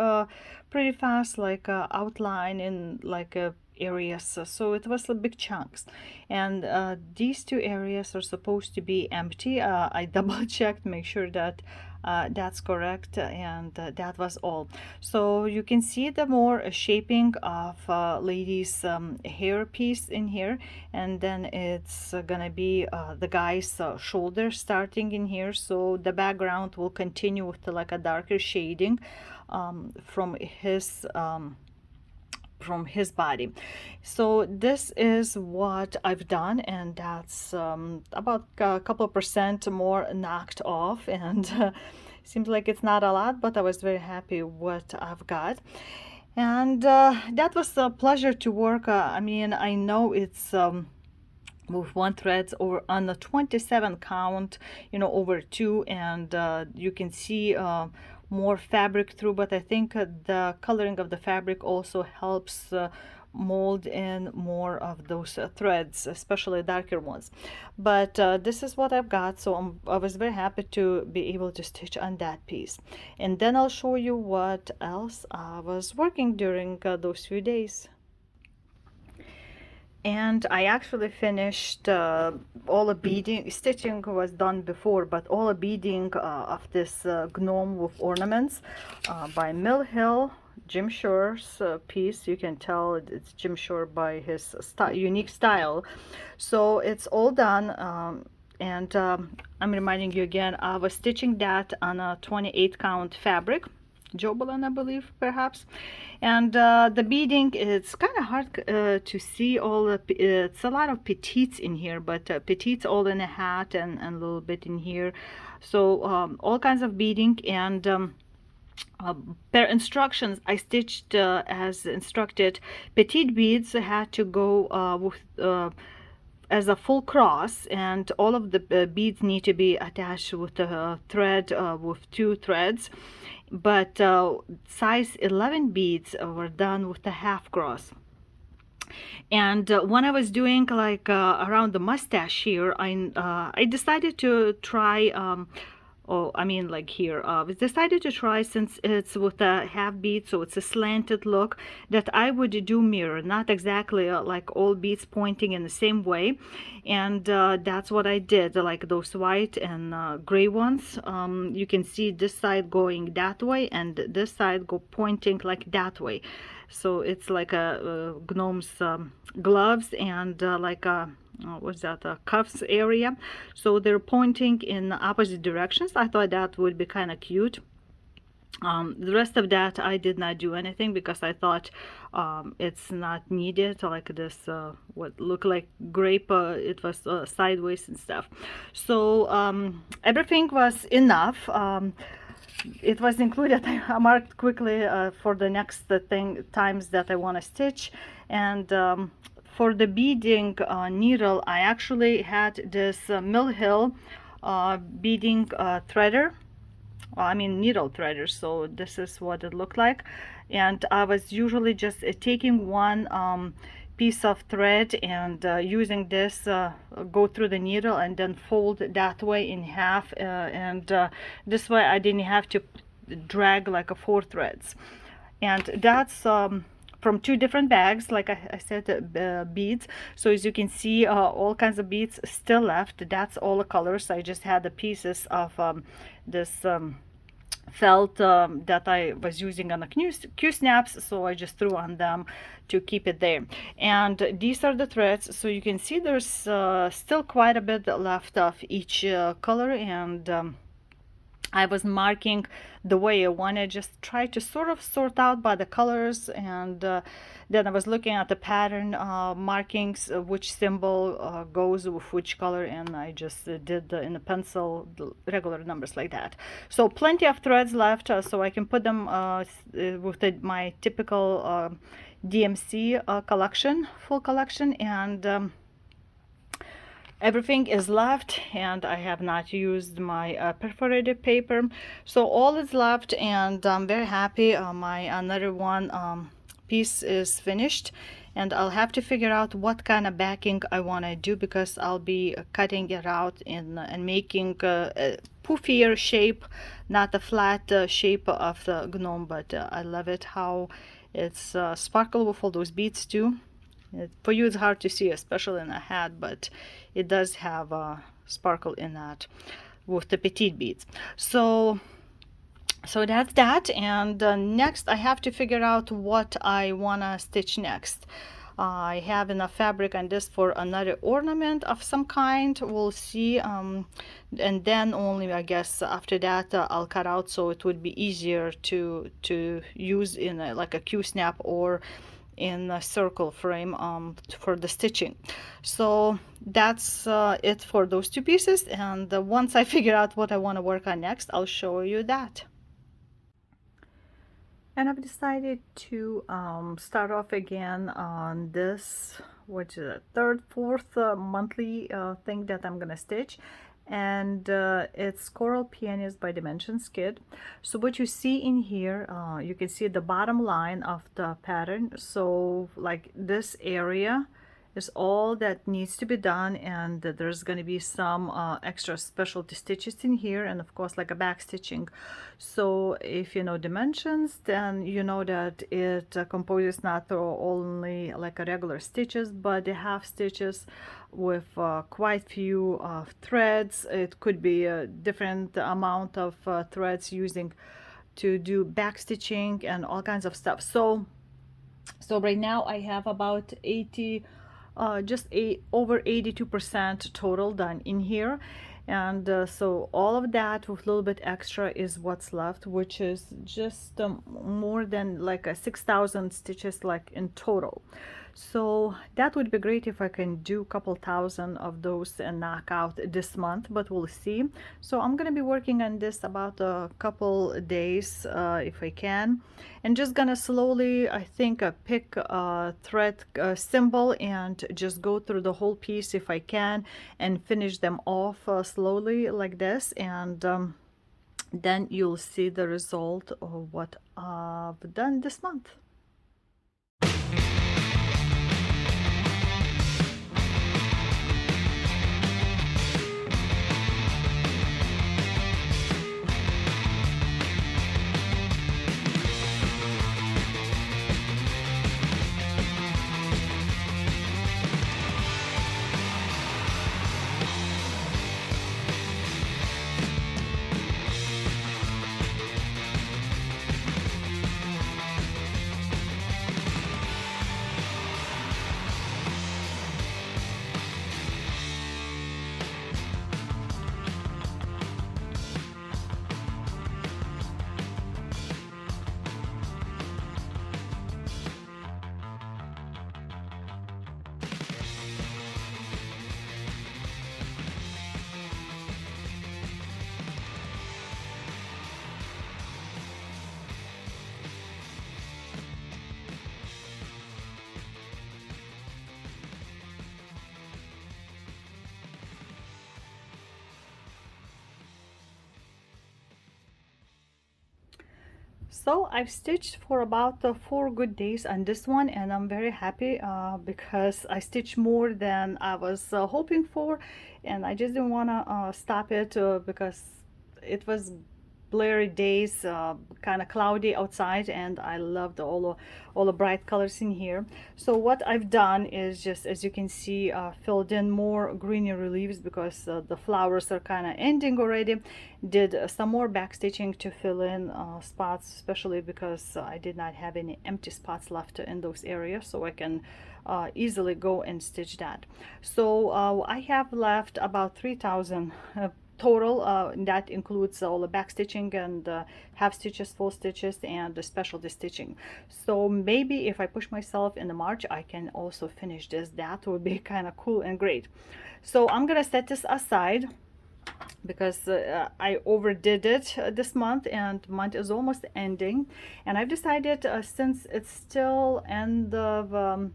fast, like outline in like areas, so it was big chunks, and these two areas are supposed to be empty. I double checked, make sure that that's correct, and that was all. So you can see the more shaping of ladies hair piece in here, and then it's gonna be the guy's shoulder starting in here, so the background will continue with like a darker shading from his body. So this is what I've done, and that's about a couple percent more knocked off, and seems like it's not a lot, but I was very happy what I've got. And that was a pleasure to work. I mean, I know it's with one threads over on the 27 count, over two, and you can see more fabric through, but I think the coloring of the fabric also helps mold in more of those threads, especially darker ones. But this is what I've got, so I was very happy to be able to stitch on that piece, and then I'll show you what else I was working during those few days. And I actually finished all the beading. Stitching was done before, but all the beading of this gnome with ornaments by Mill Hill, Jim Shore's piece. You can tell it's Jim Shore by his unique style. So it's all done. And I'm reminding you again, I was stitching that on a 28 count fabric, Jobelan, I believe, perhaps. And the beading, it's kind of hard to see all the, it's a lot of petites in here, but petites all in a hat and a little bit in here. So all kinds of beading, and per instructions, I stitched as instructed. Petite beads had to go with as a full cross, and all of the beads need to be attached with a thread with two threads, but size 11 beads were done with the half cross. And when I was doing like around the mustache here, I decided to try I mean, like here, we decided to try, since it's with a half bead, so it's a slanted look, that I would do mirror, not exactly like all beads pointing in the same way. And that's what I did, like those white and gray ones. You can see this side going that way, and this side go pointing like that way. So it's like a gnome's gloves, and like a what's that, cuffs area, so they're pointing in opposite directions. I thought that would be kind of cute. The rest of that I did not do anything, because I thought it's not needed, like this what looked like grape, it was sideways and stuff. So everything was enough. It was included. I marked quickly for the next times that I want to stitch. And for the beading needle, I actually had this Mill Hill beading threader. I mean needle threader. So this is what it looked like. And I was usually just taking one piece of thread and using this go through the needle and then fold that way in half, and this way I didn't have to drag like a 4 threads. And that's from 2 different bags, like I said, beads. So as you can see, all kinds of beads still left. That's all the colors. I just had the pieces of this felt that I was using on the Q snaps, so I just threw on them to keep it there. And these are the threads, so you can see there's still quite a bit left of each color, and I was marking the way I wanted, just try to sort of sort out by the colors, and then I was looking at the pattern markings, which symbol goes with which color, and I just did in the pencil the regular numbers like that. So plenty of threads left, so I can put them with my typical DMC collection, full collection, and everything is left, and I have not used my perforated paper, so all is left, and I'm very happy. My another one piece is finished, and I'll have to figure out what kind of backing I want to do, because I'll be cutting it out in and making a poofier shape, not a flat shape of the gnome, but I love it how it's sparkle with all those beads too. For you it's hard to see, especially in a hat, but it does have a sparkle in that with the petite beads. So that's that, and next I have to figure out what I wanna stitch next. I have enough fabric on this for another ornament of some kind, we'll see, and then only I guess after that I'll cut out, so it would be easier to use in like a Q snap or in a circle frame for the stitching. So that's it for those two pieces, and once I figure out what I want to work on next, I'll show you that. And I've decided to start off again on this, which is a third, fourth monthly thing that I'm gonna stitch, and it's Coral Peonies by Dimensions Kid. So what you see in here, you can see the bottom line of the pattern. So like this area is all that needs to be done, and there's going to be some extra specialty stitches in here, and of course like a back stitching. So if you know dimensions, then you know that it composes not only like a regular stitches, but the half stitches with quite few threads. It could be a different amount of threads using to do back stitching and all kinds of stuff. So right now I have about 80 just over 82% total done in here, and so all of that with a little bit extra is what's left, which is just more than like a 6,000 stitches like in total. So that would be great if I can do a couple thousand of those and knock out this month, but we'll see. So I'm gonna be working on this about a couple days if I can, and just gonna slowly, I think, pick a thread symbol and just go through the whole piece if I can, and finish them off slowly like this, and then you'll see the result of what I've done this month. So I've stitched for about 4 good days on this one, and I'm very happy because I stitched more than I was hoping for, and I just didn't want to stop it because it was blurry days, kind of cloudy outside, and I love all the bright colors in here. So what I've done is just, as you can see, filled in more greenery leaves because the flowers are kind of ending already. Did some more back stitching to fill in spots, especially because I did not have any empty spots left in those areas, so I can easily go and stitch that. So I have left about 3,000 total. That includes all the back stitching and half stitches, full stitches, and the specialty stitching. So maybe if I push myself in the March, I can also finish this. That would be kind of cool and great. So I'm gonna set this aside because I overdid it this month, and month is almost ending, and I've decided since it's still end of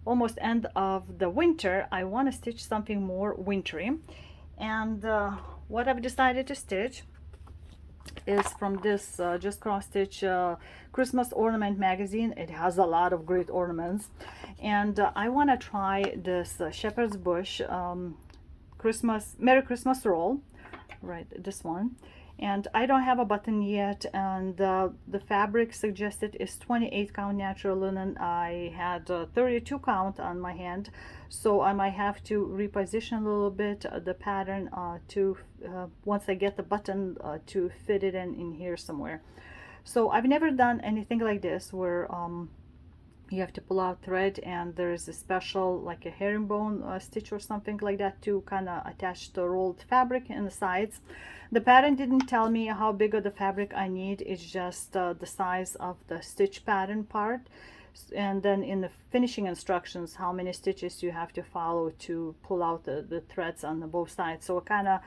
almost end of the winter, I want to stitch something more wintry. And what I've decided to stitch is from this Just Cross Stitch Christmas Ornament magazine. It has a lot of great ornaments, and I want to try this Shepherd's Bush Merry Christmas roll, right, this one. And I don't have a button yet, and the fabric suggested is 28 count natural linen. I had 32 count on my hand, so I might have to reposition a little bit the pattern to once I get the button to fit it in here somewhere. So I've never done anything like this where you have to pull out thread and there's a special like a herringbone stitch or something like that to kind of attach the rolled fabric in the sides. The pattern didn't tell me how big of the fabric I need. It's just the size of the stitch pattern part, and then in the finishing instructions how many stitches you have to follow to pull out the threads on the both sides. So kind of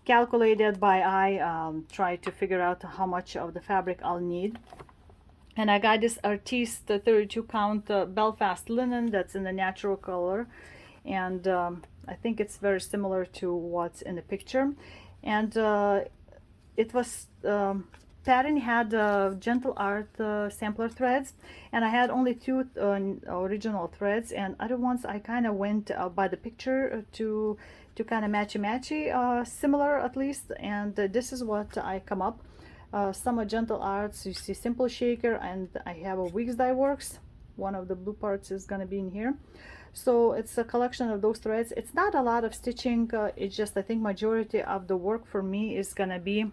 calculated by eye, try to figure out how much of the fabric I'll need. And I got this Artiste 32 count Belfast linen that's in the natural color, and I think it's very similar to what's in the picture. And it was pattern had gentle art sampler threads, and I had only two original threads, and other ones I kind of went by the picture to kind of matchy similar at least. And this is what I come up. Some gentle arts, you see simple shaker, and I have a Weeks Dye Works. One of the blue parts is going to be in here. So it's a collection of those threads. It's not a lot of stitching. It's just, I think majority of the work for me is going to be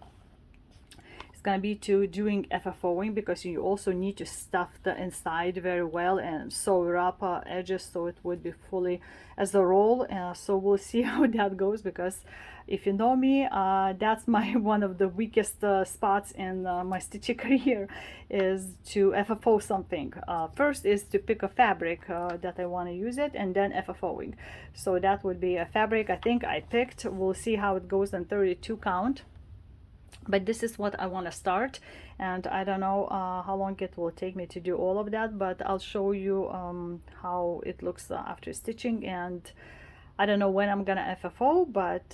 to doing FFOing, because you also need to stuff the inside very well and sew up edges so it would be fully as a roll. So we'll see how that goes, because if you know me, that's my one of the weakest spots in my stitching career, is to FFO something. First is to pick a fabric that I want to use it, and then FFOing. So that would be a fabric I think I picked. We'll see how it goes in 32 count. But this is what I want to start, and I don't know how long it will take me to do all of that, but I'll show you how it looks after stitching. And I don't know when I'm gonna FFO, but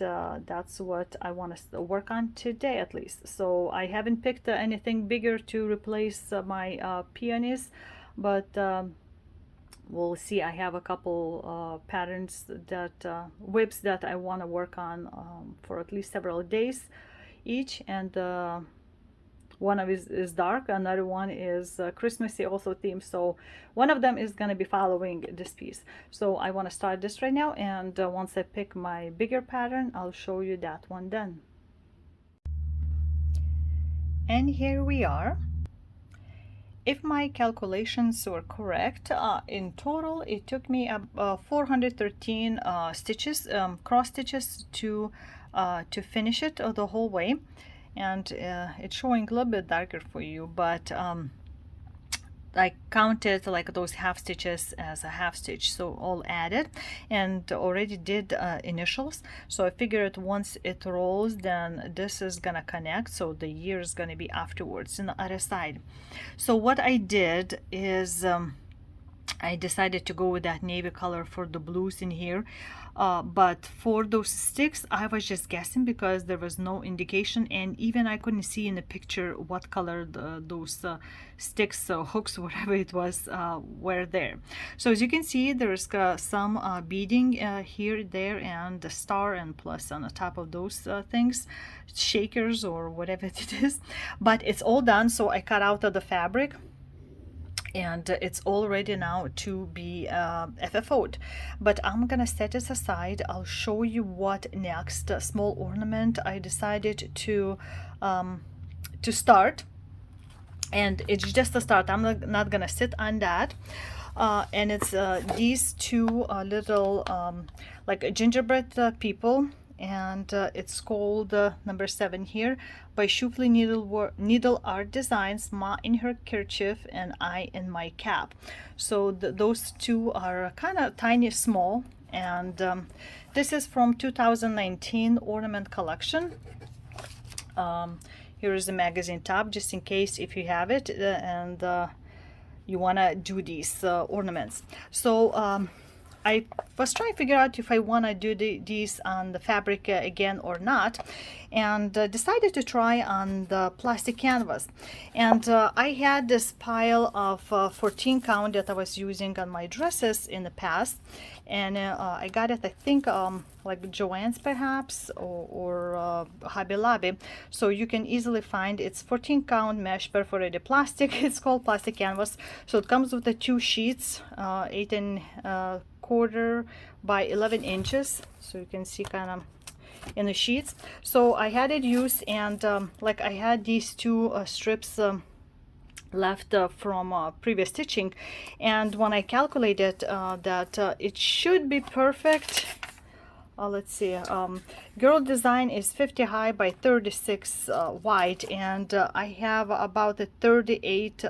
that's what I want to work on today at least. So I haven't picked anything bigger to replace my peonies, but we'll see. I have a couple patterns that whips that I want to work on for at least several days each, and one of it is dark, another one is Christmassy also themed, so one of them is going to be following this piece. So I want to start this right now, and once I pick my bigger pattern, I'll show you that one then. And here we are. If my calculations were correct, in total it took me 413 stitches, cross stitches to finish it the whole way. And it's showing a little bit darker for you, but I counted like those half stitches as a half stitch, so all added, and already did initials. So I figured once it rolls, then this is gonna connect, so the year is gonna be afterwards in the other side. So what I did is I decided to go with that navy color for the blues in here. But for those sticks, I was just guessing because there was no indication, and even I couldn't see in the picture what color those sticks, hooks, whatever it was, were there. So as you can see, there's some beading here, there, and the star, and plus on the top of those things, shakers or whatever it is. But it's all done, so I cut out of the fabric, and it's all ready now to be FFO'd. But I'm gonna set this aside. I'll show you what next small ornament I decided to start, and it's just a start. I'm not gonna sit on that. And it's these two little like gingerbread people, and it's called number 7 here by Shufli Needle Art Designs, Ma in her kerchief and I in my cap. So those two are kind of tiny, small, and this is from 2019 ornament collection. Here is the magazine top, just in case if you have it and you want to do these ornaments. So I was trying to figure out if I want to do these on the fabric again or not, and decided to try on the plastic canvas. And I had this pile of 14 count that I was using on my dresses in the past, and I got it, I think, like Joann's perhaps, or Hobby Lobby. So you can easily find, it's 14 count mesh perforated plastic. It's called plastic canvas. So it comes with the 2 sheets, 8 and quarter by 11 inches, so you can see kind of in the sheets. So I had it used, and like I had these 2 strips left from previous stitching, and when I calculated that it should be perfect. Let's see, girl design is 50 high by 36 wide, and I have about 38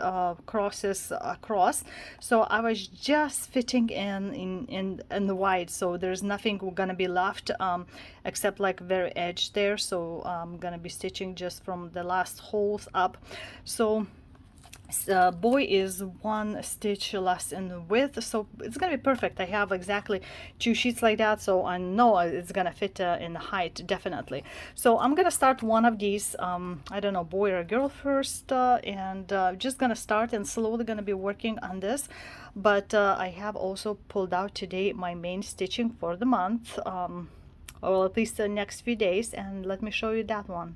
crosses across, so I was just fitting in the wide, so there's nothing gonna be left except like very edge there. So I'm gonna be stitching just from the last holes up. So boy is 1 stitch less in width, so it's gonna be perfect. I have exactly 2 sheets like that, so I know it's gonna fit in the height, definitely. So I'm gonna start one of these, I don't know, boy or girl first, and just gonna start and slowly gonna be working on this. But I have also pulled out today my main stitching for the month, or at least the next few days, and let me show you that one.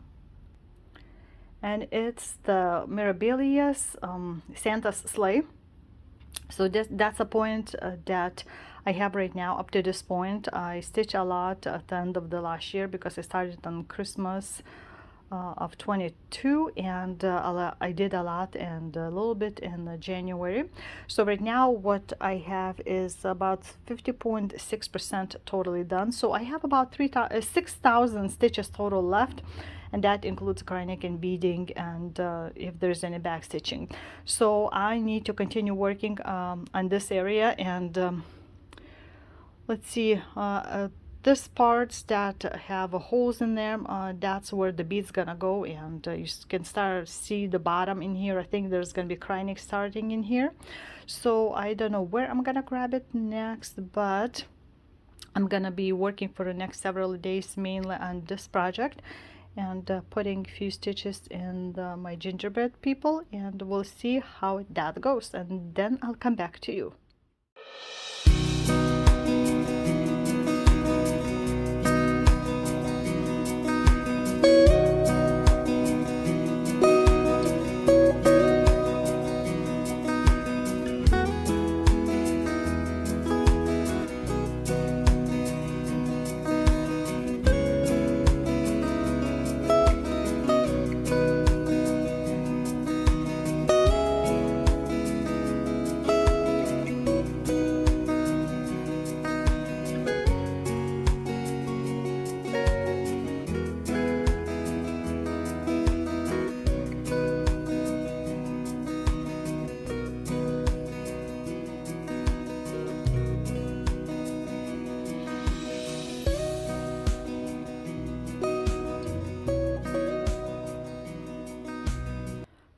And it's the Mirabilia's Santa's Sleigh. So that's a point that I have right now. Up to this point, I stitch a lot at the end of the last year because I started on Christmas of 22, and I did a lot and a little bit in January. So right now what I have is about 50.6% totally done. So I have about 6,000 stitches total left, and that includes grinding and beading, and if there's any back stitching. So I need to continue working on this area, and let's see, this parts that have holes in them, that's where the bead's gonna go, and you can start see the bottom in here. I think there's gonna be crinoline starting in here, so I don't know where I'm gonna grab it next, but I'm gonna be working for the next several days mainly on this project, and putting a few stitches in my gingerbread people, and we'll see how that goes, and then I'll come back to you.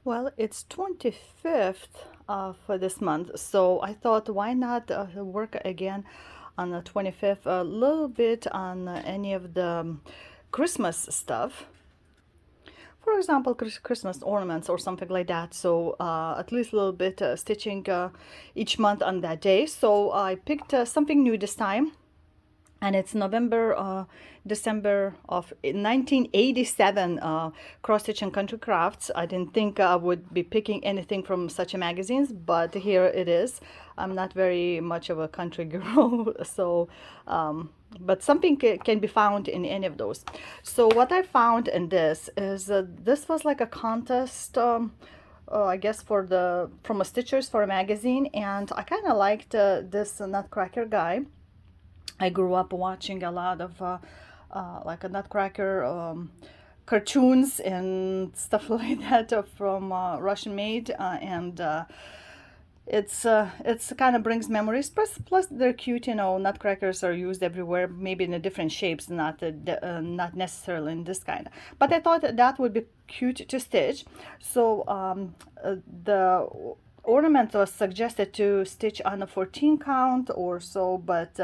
Well, it's 25th of this month, so I thought, why not work again on the 25th, a little bit on any of the Christmas stuff. For example, Christmas ornaments or something like that. So at least a little bit stitching each month on that day. So I picked something new this time. And it's December of 1987, Cross Stitch and Country Crafts. I didn't think I would be picking anything from such a magazines, but here it is. I'm not very much of a country girl, so but something can be found in any of those. So what I found in this is this was like a contest. I guess from a Stitchers for a magazine, and I kind of liked this Nutcracker guy. I grew up watching a lot of like a Nutcracker cartoons and stuff like that from Russian made, and it's kind of brings memories. Plus they're cute, you know. Nutcrackers are used everywhere, maybe in a different shapes, not necessarily in this kind. But I thought that would be cute to stitch. So the ornament was suggested to stitch on a 14 count or so, but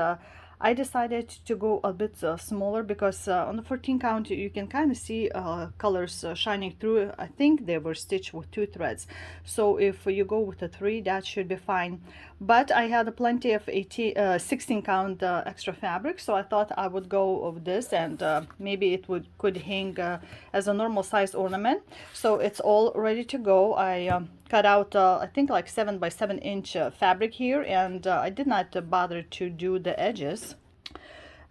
I decided to go a bit smaller because on the 14 count you can kind of see colors shining through. I think they were stitched with 2 threads, so if you go with a 3, that should be fine. But I had plenty of 16 count extra fabric, so I thought I would go with this, and maybe it could hang as a normal size ornament. So it's all ready to go. I cut out I think like 7 by 7 inch fabric here, and I did not bother to do the edges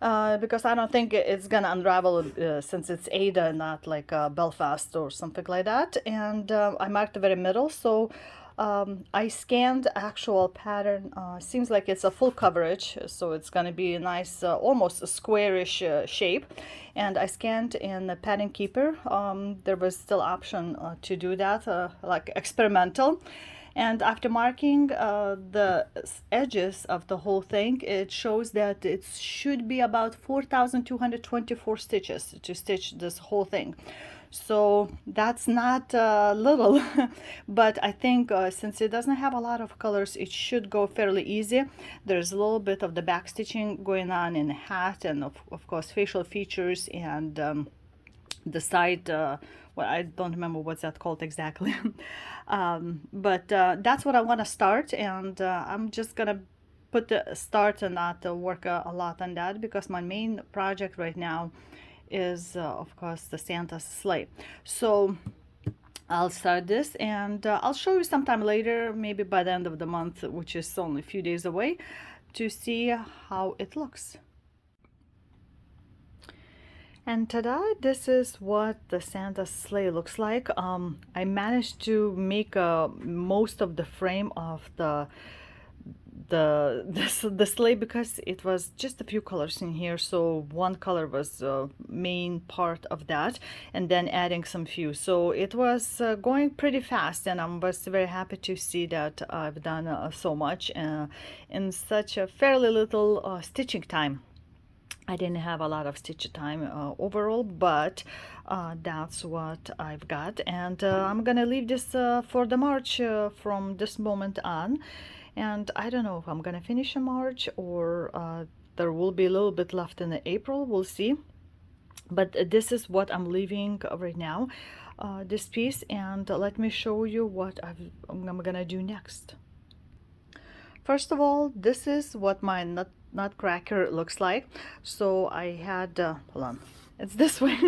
because I don't think it's gonna unravel since it's Ada, not like Belfast or something like that. And I marked the very middle, so I scanned actual pattern. Seems like it's a full coverage, so it's gonna be a nice almost a squarish shape. And I scanned in the Pattern Keeper. There was still option to do that, like experimental. And after marking the edges of the whole thing, it shows that it should be about 4,224 stitches to stitch this whole thing. So that's not little, but I think since it doesn't have a lot of colors, it should go fairly easy. There's a little bit of the back stitching going on in the hat, and of course facial features, and the side, well, I don't remember what's that called exactly. But that's what I want to start, and I'm just gonna put the start and not work a lot on that, because my main project right now is of course the Santa's sleigh. So I'll start this, and I'll show you sometime later, maybe by the end of the month, which is only a few days away, to see how it looks. And ta-da, this is what the Santa sleigh looks like. I managed to make most of the frame of the sleigh, because it was just a few colors in here, so one color was main part of that, and then adding some few, so it was going pretty fast, and I was very happy to see that I've done so much in such a fairly little stitching time. I didn't have a lot of stitch time overall, but that's what I've got, and I'm gonna leave this for the March from this moment on. And I don't know if I'm gonna finish in March, or there will be a little bit left in April, we'll see. But this is what I'm leaving right now, this piece, and let me show you what I'm gonna do next. First of all, this is what my nutcracker looks like. So I had, hold on, it's this way.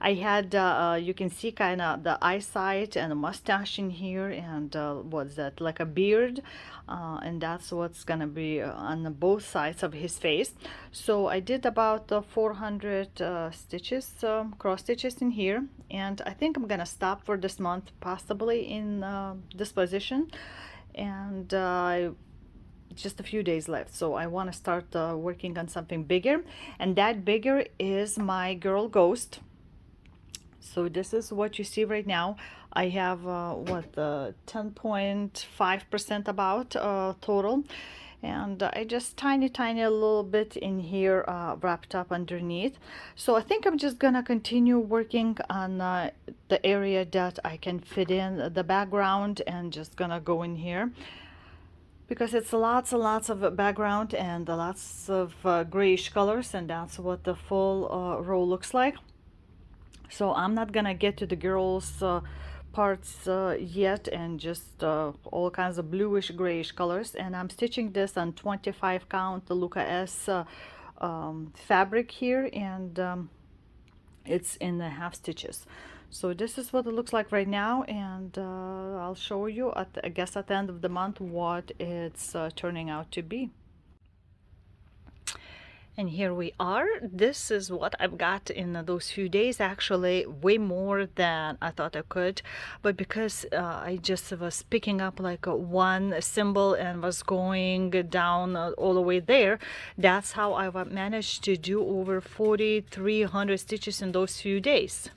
I had, you can see kind of the eyesight and a mustache in here, and what's that, like a beard, and that's what's gonna be on both sides of his face. So I did about 400 stitches, cross stitches in here, and I think I'm gonna stop for this month, possibly in this position, and just a few days left, so I want to start working on something bigger, and that bigger is my girl ghost. So this is what you see right now. I have what 10.5% about total, and I just tiny a little bit in here wrapped up underneath. So I think I'm just gonna continue working on the area that I can fit in the background, and just gonna go in here, because it's lots and lots of background and lots of grayish colors, and that's what the full row looks like. So I'm not gonna get to the girls parts yet, and just all kinds of bluish grayish colors, and I'm stitching this on 25 count the Luca S fabric here, and it's in the half stitches. So this is what it looks like right now, and I'll show you at I guess at the end of the month what it's turning out to be. And here we are. This is what I've got in those few days. Actually, way more than I thought I could. But because I just was picking up like one symbol and was going down all the way there, that's how I managed to do over 4,300 stitches in those few days.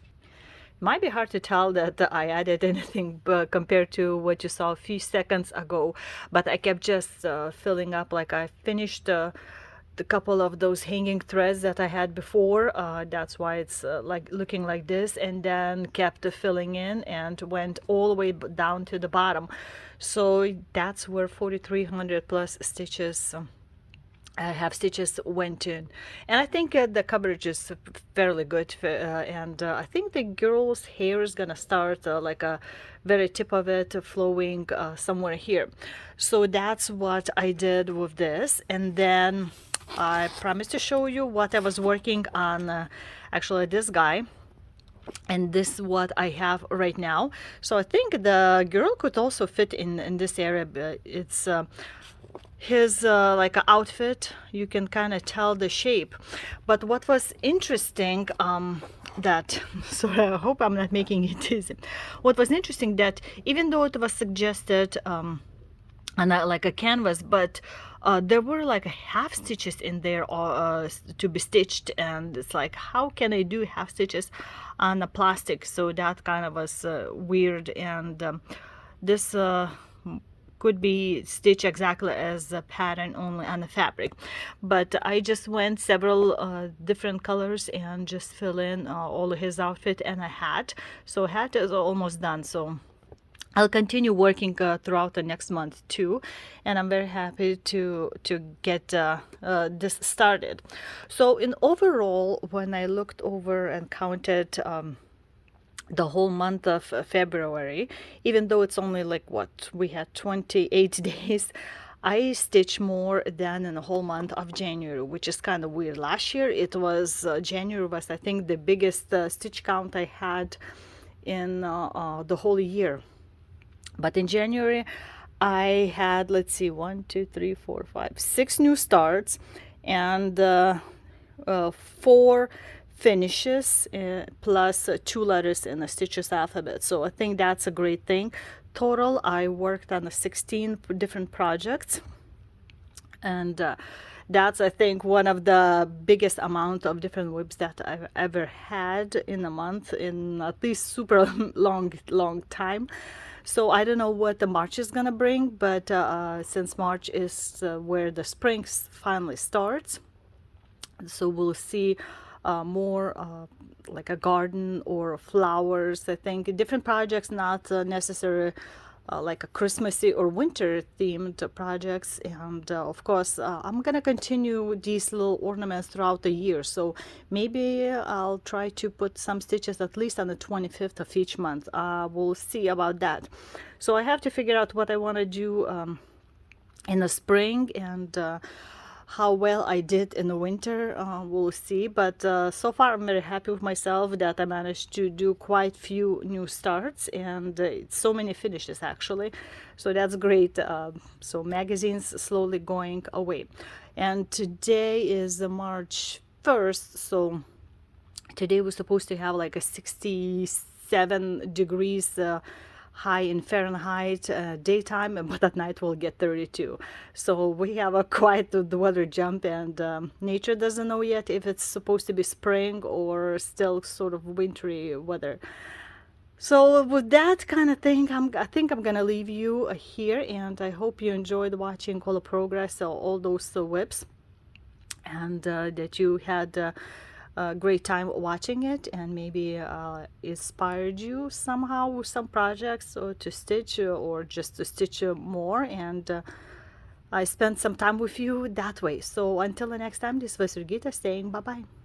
Might be hard to tell that I added anything compared to what you saw a few seconds ago, but I kept just filling up. Like I finished the couple of those hanging threads that I had before, that's why it's like looking like this, and then kept filling in and went all the way down to the bottom. So that's where 4,300 plus stitches half stitches went in, and I think the coverage is fairly good, and I think the girl's hair is gonna start like a very tip of it flowing somewhere here. So that's what I did with this, and then I promised to show you what I was working on, actually this guy, and this is what I have right now. So I think the girl could also fit in this area, but it's his like a outfit, you can kind of tell the shape. But what was interesting, that sorry, I hope I'm not making it easy. What was interesting that even though it was suggested on like a canvas, but there were like half stitches in there to be stitched, and it's like, how can I do half stitches on a plastic? So that kind of was weird, and this could be stitched exactly as the pattern, only on the fabric. But I just went several different colors and just fill in all of his outfit and a hat. So hat is almost done, so I'll continue working throughout the next month too, and I'm very happy to get this started. So in overall, when I looked over and counted the whole month of February, even though it's only like what we had 28 days, I stitched more than in the whole month of January, which is kind of weird. Last year it was January was, I think, the biggest stitch count I had in the whole year. But in January I had, let's see, 1 2 3 4 5 6 new starts, and 4 finishes, plus 2 letters in the stitches alphabet. So I think that's a great thing. Total, I worked on 16 different projects, and that's, I think, one of the biggest amount of different whips that I've ever had in a month, in at least super long time. So I don't know what the March is gonna bring, but since March is where the spring finally starts, so we'll see more like a garden or flowers. I think different projects, not necessarily like a Christmassy or winter themed projects. And of course, I'm gonna continue these little ornaments throughout the year, so maybe I'll try to put some stitches at least on the 25th of each month. We'll see about that. So I have to figure out what I want to do in the spring, and how well I did in the winter, we'll see. But so far I'm very happy with myself that I managed to do quite few new starts, and so many finishes actually, so that's great. So magazines slowly going away, and today is March 1st, so today we're supposed to have like a 67 degrees high in Fahrenheit daytime, but at night we'll get 32. So we have a quite the weather jump, and nature doesn't know yet if it's supposed to be spring or still sort of wintry weather. So with that kind of thing, I think I'm gonna leave you here, and I hope you enjoyed watching all the progress, all those whips, and that you had a great time watching it, and maybe inspired you somehow with some projects, or to stitch, or just to stitch more. And I spend some time with you that way. So until the next time, this was Jurgita saying bye bye.